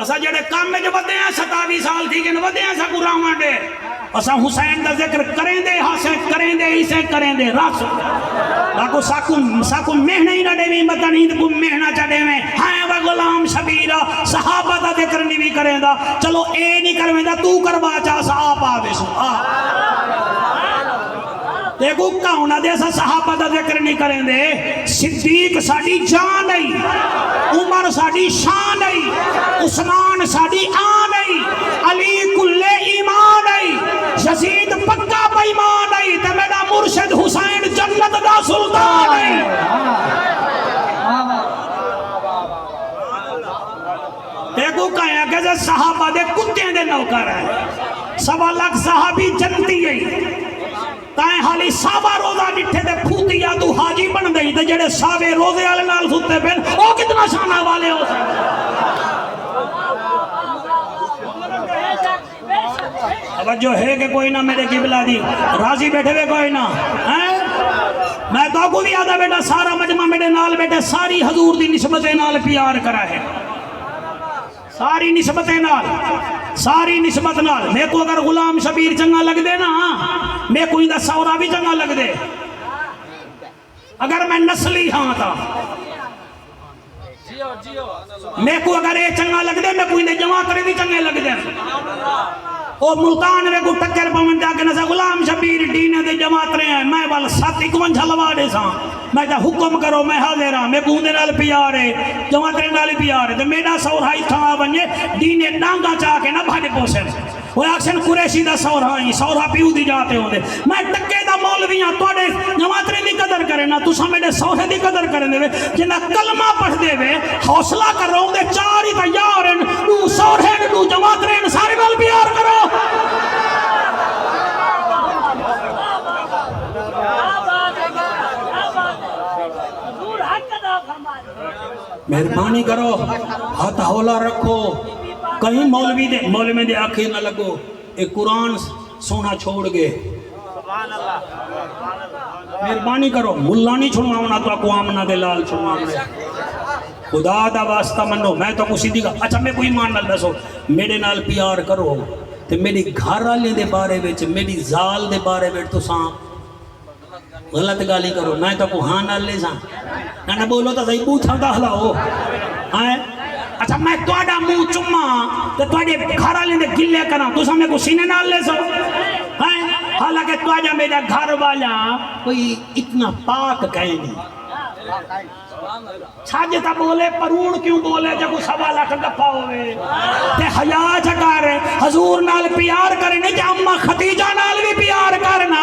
اسا جڑے کام میں جو بدے ہیں 27 سال تھی کہ بدے ہیں سا قرآن دے اسا حسین دا ذکر کریں دے حسین کریں دے اسے کریں دے رس لاکو ساکو مہنہ ہی نہ دے بھی مدنید کو مہنہ چڑے میں ہائیں وہ غلام شبیرہ صحابہ دا ذکر نہیں بھی کریں دا چلو اے نہیں کرویں دا تو کروا چاہ صحابہ آوے سو دیکھو کاؤنہ دے سا صحابہ دا ذکر نہیں کریں دے صدیق ساڑی جان نہیں عمر ساڑی شان نہیں عثمان ساڑی آن نہیں علی کل ایمان نہیں یزید پکا بیمان نہیں تے میرا مرشد حسین جنت دا سلطان نہیں دیکھو کہاں کہ صحابہ دے کتیں دے نوکر ہے 1.25 لاکھ صحابی جنتی ہے تائیں حالی سابا روزہ ڈٹھے دے پھوتیا تو حاجی بن گئی تے جڑے سابے روزے والے نال ستے پہن او کتنا شانہ والے ہو سکتے توجہ ہے کہ کوئی نہ میرے قبلہ دی راضی بیٹھے ہوئے کوئی نہ میں تو کو بھی آدھا بیٹا سارا مجمع میرے نال بیٹھے ساری حضور دی نسبت نال پیار کرا ہے ساری نسبت نال میں کو اگر غلام شبیر چنگا لگ دے نا میں کوئی دا سورا بھی چنگا لگ دے اگر میں نسلی ہاں تھا میں کو اگر یہ چنگا لگ دے میں کوئی دے جماعت بھی چنگے لگ دے او ملتان میں کو ٹکر پاون جا کے نسا غلام شبیر ڈینے دے جماعت رہے ہیں میں والا 751 جھلوا دے ساں میں کہا حکم کرو میں حاضر ہاں میں گوندے نال پیار ہے جماعت رہے نال پیار ہے تو میرا سورہائی تھا بنجے ڈینے نانگا چاہ کے نہ بھاڑے پوسے وہ اکثر قریشی دا سورہائی سورہ پیو دی جاتے ہوں دے میں ٹکے دا مولویاں توڑے جماعت رہے دی قدر کرے نا تو سمیڑے سورہ دی قدر کرے دے جنہ کلمہ پڑھ دے وے حوصلہ کر رہا ہوں دے چاری تیار ہیں نو سورہ نو جماعت رہے سارے مال پیار کرو مہربانی کرو ہاتھ ہولا رکھو کہیں مولوی دے آنکھیں نہ لگو ایک قرآن سونا چھوڑ گئے مہربانی کرو ملا نہیں چھوڑوانا تو اقوامنا دے لال چھوڑوانا خدا دا واسطہ منو میں تو کسی دیگا اچھا میں کوئی مان نال دسو میرے نال پیار کرو تے میری گھر والے دے بارے وچ میری زال دے بارے وچ تو ساں غلط گالی کرو میں تو کو ہاں نال لے ساں نہ بولو تو صحیح پوچھا دا ہلاؤ اچھا میں توڑا منہ چما تو توڑے گھر والے دے گلے کرا تو سامنے کو سینے نال لے سو حالانکہ توڑا میرا گھر والا کوئی اتنا پاک کہیں نہیں چھاجتا بولے پرون کیوں بولے جب 1.25 لاکھ گپا ہوئے تے حیا چکار حضور نال پیار کرنے کہ اممہ خدیجہ نال بھی پیار کرنا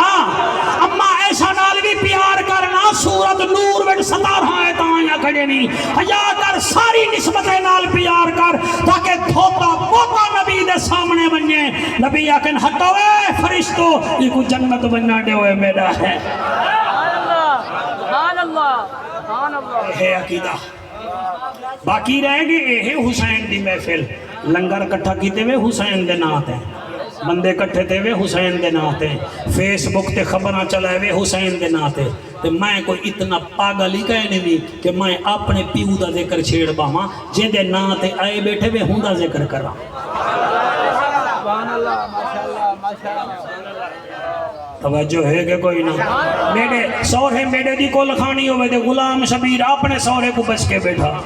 اممہ عائشہ نال بھی پیار کرنا سورت نور وچ 17 آیت آیا کھڑے نہیں حیا کر ساری نسبت نال پیار کر تاکہ دھوتا پوتا نبی دے سامنے بنجے نبی آکن ہٹوے فرشتو یہ کو جنت بننا دے ہوئے میرا ہے سبحان اللہ ہے عقیدہ باقی رہے گے اے حسین دی محفل لنگر کٹھا کیتے ہوئے حسین دے ناتے بندے کٹھے تے ہوئے حسین دے ناتے فیس بک تے خبریں چلائے ہوئے حسین دے ناتے تو میں کوئی اتنا پاگل ہی کہنے نہیں کہ میں اپنے پیو دا ذکر چھیڑ باہاں جن دے ناتے آئے بیٹھے ہوئے ہوں دا ذکر کر رہا سبحان اللہ ماشاءاللہ ماشاءاللہ توجہ ہے کہ کوئی نہ میرے سورے میرے دی کو لکھانی ہوئے دے غلام شبیر اپنے سورے کو بچ کے بیٹھا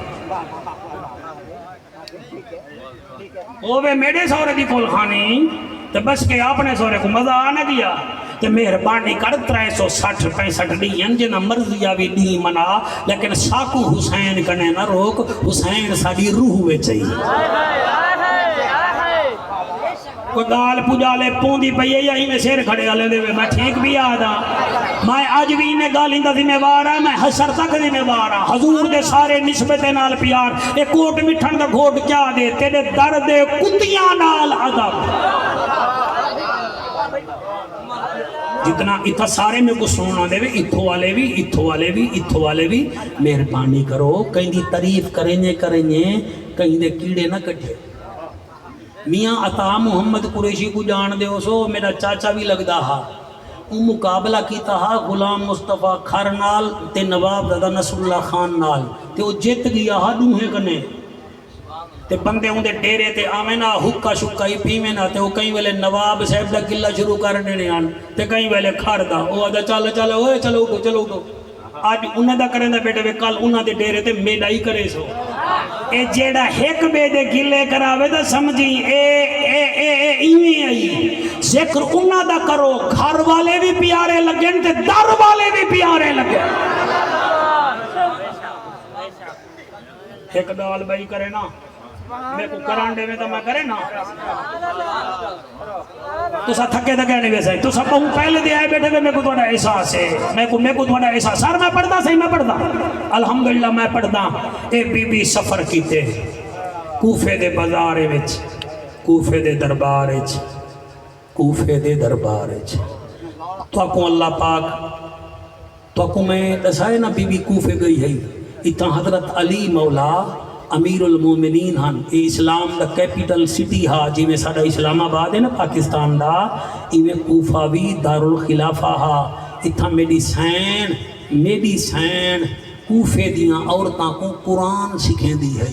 ہوئے میرے سورے دی کو لکھانی تو بچ کے اپنے سورے کو مزہ آنے دیا کہ مہربانی کر 360-65 دین جنہ مرضی آوی دی منا لیکن ساکو حسین کنے نہ روک حسین ساڑی روح ہوئے چاہیے کوئی گال پجالے پوندی پئیے یا ہی میں سیر کھڑے آلے دے میں ٹھیک بھی آدھا میں آج بھی انہیں گالیں دا ذمہ بارا میں حشر تک ذمہ بارا حضور دے سارے نسبت نال پیار ایک کوٹ مٹھن دا گھوٹ کیا دے تیرے درد کتیاں نال عذاب جتنا اتھا سارے میں کو سننا دے اتھو والے بھی اتھو والے بھی اتھو والے بھی مہربانی کرو کہیں دی تعریف کریں کہیں دے کیڑے نہ کٹھے میاں عطا محمد قریشی کو جان دے ہو سو میرا چاچا بھی لگدا ہا مقابلہ کیتا ہا غلام مصطفیٰ کھر نال تے نواب دادا نصر اللہ خان نال تے وہ جت گیا ہا دوہے کنے تے بندے اون دے ڈیرے تے آویں نا حکا شکا ہی پیویں نا تے او کئی ویلے نواب صاحب دا قلعہ شروع کر دینے آن تے کئی ویلے کھڑ دا او آدھا چل چل اوے چلو اٹھو آج انہاں دا کریں دا بیٹے وے کل انہاں دے ڈیرے تے میڈا ہی کرے سو اے جیڑا ایک بے دے گلے کراوے دا سمجھی ایویں آئی ذکر انہاں دا کرو گھر والے بھی پیارے لگن تے در والے بھی پیارے لگن ایک دال بھائی کرے نا میں کو کران دے میں تو میں کرے نا تو سا تھکے تھکے نہیں ویسے تو سب ہوں پہلے دے آئے بیٹھے میں کو تھوڑا احساس ہے میں کو تھوڑا احساس سر میں پڑھتا صحیح میں پڑھتا الحمدللہ میں پڑھتا اے بی بی سفر کیتے کوفے دے بازارے وچ کوفے دے دربارے وچ کوفے دے دربارے وچ تو اکو اللہ پاک تو اکو میں دسائے نا بی بی کوفے گئی ہے اتنا حضرت علی مولا امیر المومنین ہن اے اسلام دا کیپیٹل سٹی ہا جی میں ساڑا اسلام آباد ہے نا پاکستان دا ایویں کوفہ بھی دارالخلافہ ہا اتنا میڈی سین کوفے دیاں عورتاں کو قرآن سکھیں دی ہے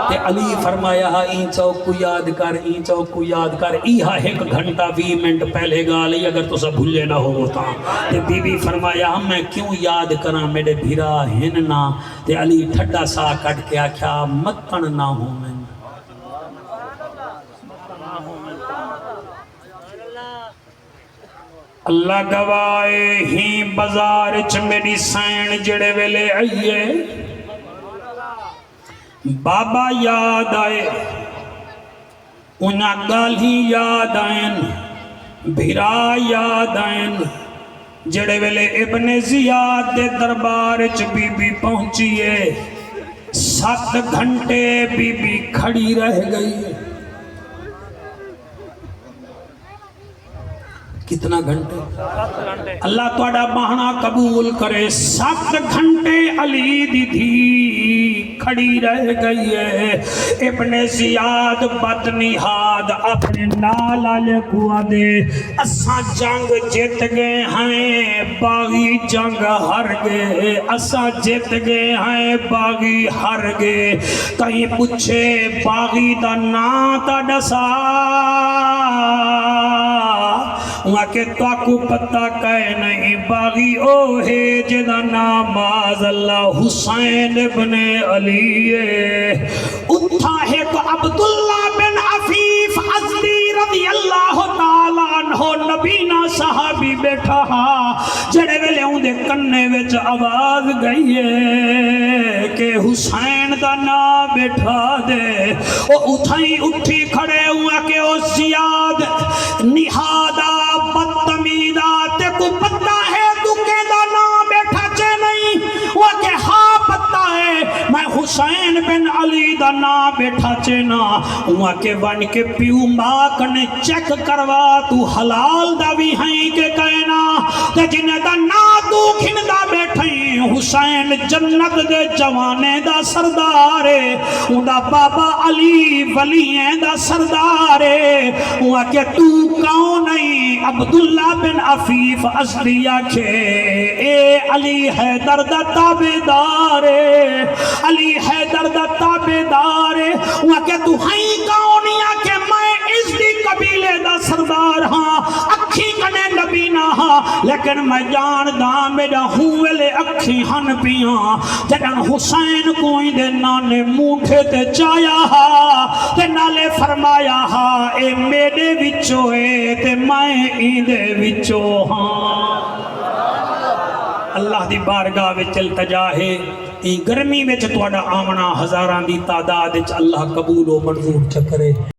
تے علی فرمایا ہا این چوک کو یاد کر این چوک کو یاد کر ایہا ایک گھنٹہ 20 منٹ پہلے گا لئی اگر تو سب بھولے نہ ہوتا تے بی بی فرمایا میں کیوں یاد کراں میرے بھیرا ہن نا تے علی ٹھڈا سا کٹ کے آکھیا مکن نہ ہوں میں اللہ گوائے ہی بازار چ میری سین جڑے ویلے آئیے بابا یاد آئے انہاں گالی یاد آئین بھیرا یاد آئین جڑے ویلے ابن زیاد دے دربار چ بی بی پہنچیے 7 گھنٹے بی بی کھڑی رہ گئی کتنا گھنٹے اللہ توڑا بہنا قبول کرے 7 گھنٹے علی دی تھی کھڑی رہ گئی ہے ابن زیاد بد نہاد اپنے نال آلے کو دے اساں جنگ جیت گئے ہیں باغی جنگ ہر گئے اساں جیت گئے ہیں باغی ہر گئے کہیں پوچھے باغی دا نا تا ڈسا وہاں کے تو پتہ کہے نہیں باغی او ہے جدا نام آز اللہ حسین ابن علی اتھا ہے کو عبداللہ بن عفیف ازدی رضی اللہ تعالیٰ عنہ نبینا صحابی بیٹھا جڑے ویلے ہوں دے کنے وچ آواز گئی ہے کہ حسین دا نا بیٹھا دے او اتھائی اٹھی کھڑے ہوا کہ او زیاد نہادا بدتمیدہ تے کو پتہ ہے تو کہ دا نام بیٹھا چے نہیں وہ کہ ہاں پتہ ہے میں حسین بن علی دا نام بیٹھا چے نا وہ کہ بن کے پیو ماک نے چیک کروا تو حلال دا بھی ہیں کہ کہنا تے جنہیں دا نا تو کھندا بیٹھیں حسین جنت دے جوانے دا سردارے ان دا بابا علی ولییں دا سردارے وہ کہ تو کون نہیں عبداللہ بن عفیف ازدیہ کے اے علی حیدر دا تابدارے علی حیدر دا تابدارے وہ کہ تو ہائیں کونیا کہ میں اس دی قبیلے دا سردار ہاں اکھی کنے نبی نہ ہاں لیکن میں جان دا میرا ہوں ویلے اکھی ہن پیاں جدن حسین کوئی دے نانے مونٹھے تے چایا ہاں تے نالے فرمایا ہاں اے میرے وچو اے تے میں ایندے وچو ہاں اللہ دی بارگاہ وچ التجا ہے ای گرمی وچ تواڈا آمنا ہزاراں دی تعداد وچ اللہ قبول و منظور چکرے